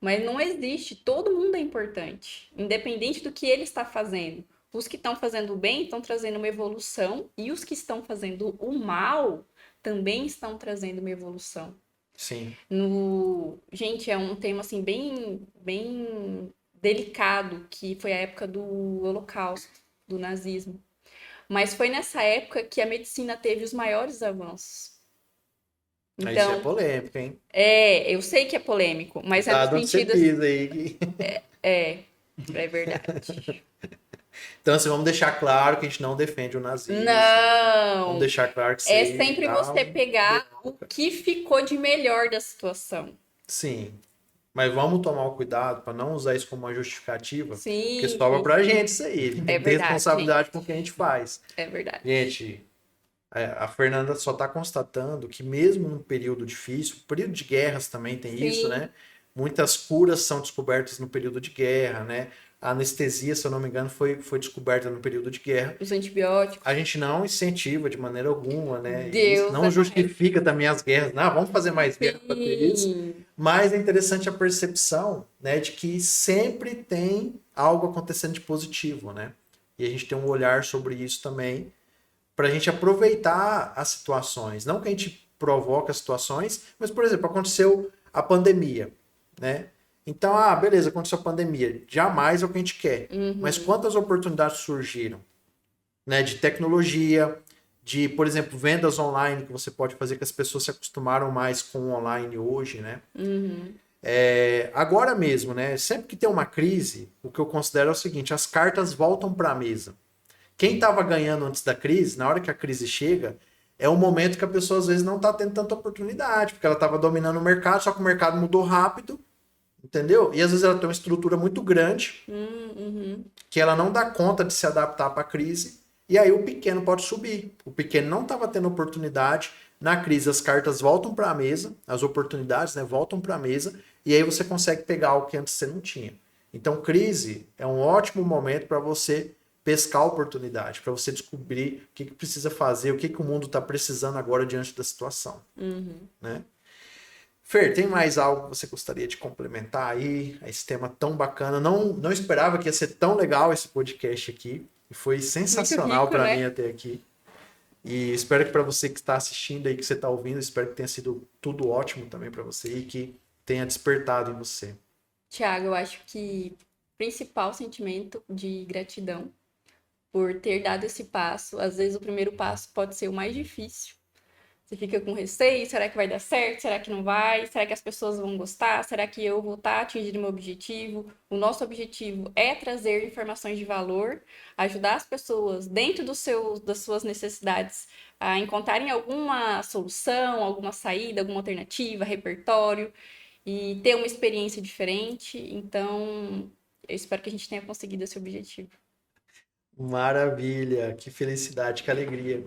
Mas não existe, todo mundo é importante, independente do que ele está fazendo. Os que estão fazendo bem estão trazendo uma evolução e os que estão fazendo o mal também estão trazendo uma evolução. Sim. Gente, é um tema assim bem delicado, que foi a época do Holocausto, do nazismo. Mas foi nessa época que a medicina teve os maiores avanços. Isso é Então, polêmico, hein? eu sei que é polêmico, mas é no Cuidado onde você sentido, pisa aí. é, é verdade. Então, assim, vamos deixar claro que a gente não defende o nazismo, né? Vamos Não, deixar claro que isso é aí sempre dá você um pegar o bronca. que ficou de melhor da situação. Sim, mas vamos tomar o cuidado para não usar isso como uma justificativa, porque Sim, sobra sim, pra sim. gente isso aí. A gente tem É que ter verdade, responsabilidade com o gente. que a gente faz. É verdade. Gente, a Fernanda só está constatando que mesmo num período difícil, período de guerras também tem isso, Sim, né? Muitas curas são descobertas no período de guerra, né? A anestesia, se eu não me engano, foi descoberta no período de guerra. os A antibióticos. gente não incentiva de maneira alguma, né? E isso Deus não é mais. justifica também as guerras. Não, vamos fazer mais guerra para ter isso. Sim. Mas é interessante a percepção, né, de que sempre tem algo acontecendo de positivo, né? E a gente tem um olhar sobre isso também, para a gente aproveitar as situações. Não que a gente provoque as situações, mas, por exemplo, aconteceu a pandemia, né? Então, beleza, aconteceu a pandemia. Jamais é o que a gente quer. Mas Uhum. quantas oportunidades surgiram? Né, de tecnologia, de, por exemplo, vendas online que você pode fazer, que as pessoas se acostumaram mais com o online hoje, né? Uhum. Agora mesmo, né? Sempre que tem uma crise, o que eu considero é o seguinte: as cartas voltam para a mesa. Quem estava ganhando antes da crise, na hora que a crise chega, é um momento que a pessoa às vezes não está tendo tanta oportunidade, porque ela estava dominando o mercado, só que o mercado mudou rápido, entendeu? E às vezes ela tem uma estrutura muito grande Uhum. que ela não dá conta de se adaptar para a crise, e aí o pequeno pode subir. O pequeno não estava tendo oportunidade, na crise as cartas voltam para a mesa, as oportunidades, né, voltam para a mesa, e aí você consegue pegar algo que antes você não tinha. Então, crise é um ótimo momento para você pescar a oportunidade, para você descobrir o que precisa fazer, o que o mundo está precisando agora diante da situação, Uhum. né? Fer, tem mais algo que você gostaria de complementar aí? Esse tema tão bacana. Não esperava que ia ser tão legal esse podcast aqui. E foi Muito sensacional rico, para né? mim até aqui. E espero que para você que está assistindo aí, que você está ouvindo, espero que tenha sido tudo ótimo também para você e que tenha despertado em você. Tiago, eu acho que principal sentimento de gratidão por ter dado esse passo. Às vezes o primeiro passo pode ser o mais difícil. Você fica com receio, será que vai dar certo? Será que não vai? Será que as pessoas vão gostar? Será que eu vou estar atingindo meu objetivo? O nosso objetivo é trazer informações de valor, ajudar as pessoas dentro das suas necessidades a encontrarem alguma solução, alguma saída, alguma alternativa, repertório e ter uma experiência diferente. Então, eu espero que a gente tenha conseguido esse objetivo. Maravilha, que felicidade, que alegria.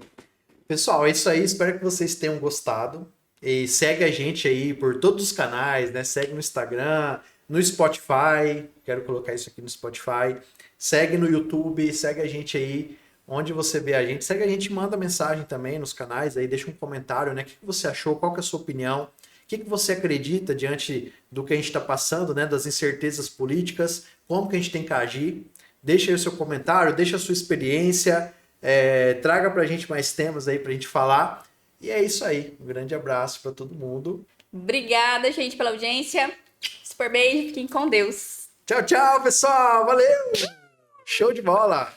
Pessoal, é isso aí. Espero que vocês tenham gostado. E segue a gente aí por todos os canais, né? Segue no Instagram, no Spotify. Quero colocar isso aqui no Spotify. Segue no YouTube, segue a gente aí. Onde você vê a gente, segue a gente, manda mensagem também nos canais aí, deixa um comentário, né? O que você achou? Qual que é a sua opinião? O que você acredita diante do que a gente está passando, né? Das incertezas políticas? Como que a gente tem que agir? Deixa aí o seu comentário, deixa a sua experiência. Traga pra gente mais temas aí pra gente falar. E é isso aí. Um grande abraço para todo mundo. Obrigada, gente, pela audiência. Super beijo, fiquem com Deus. Tchau, tchau, pessoal. Valeu! Show de bola!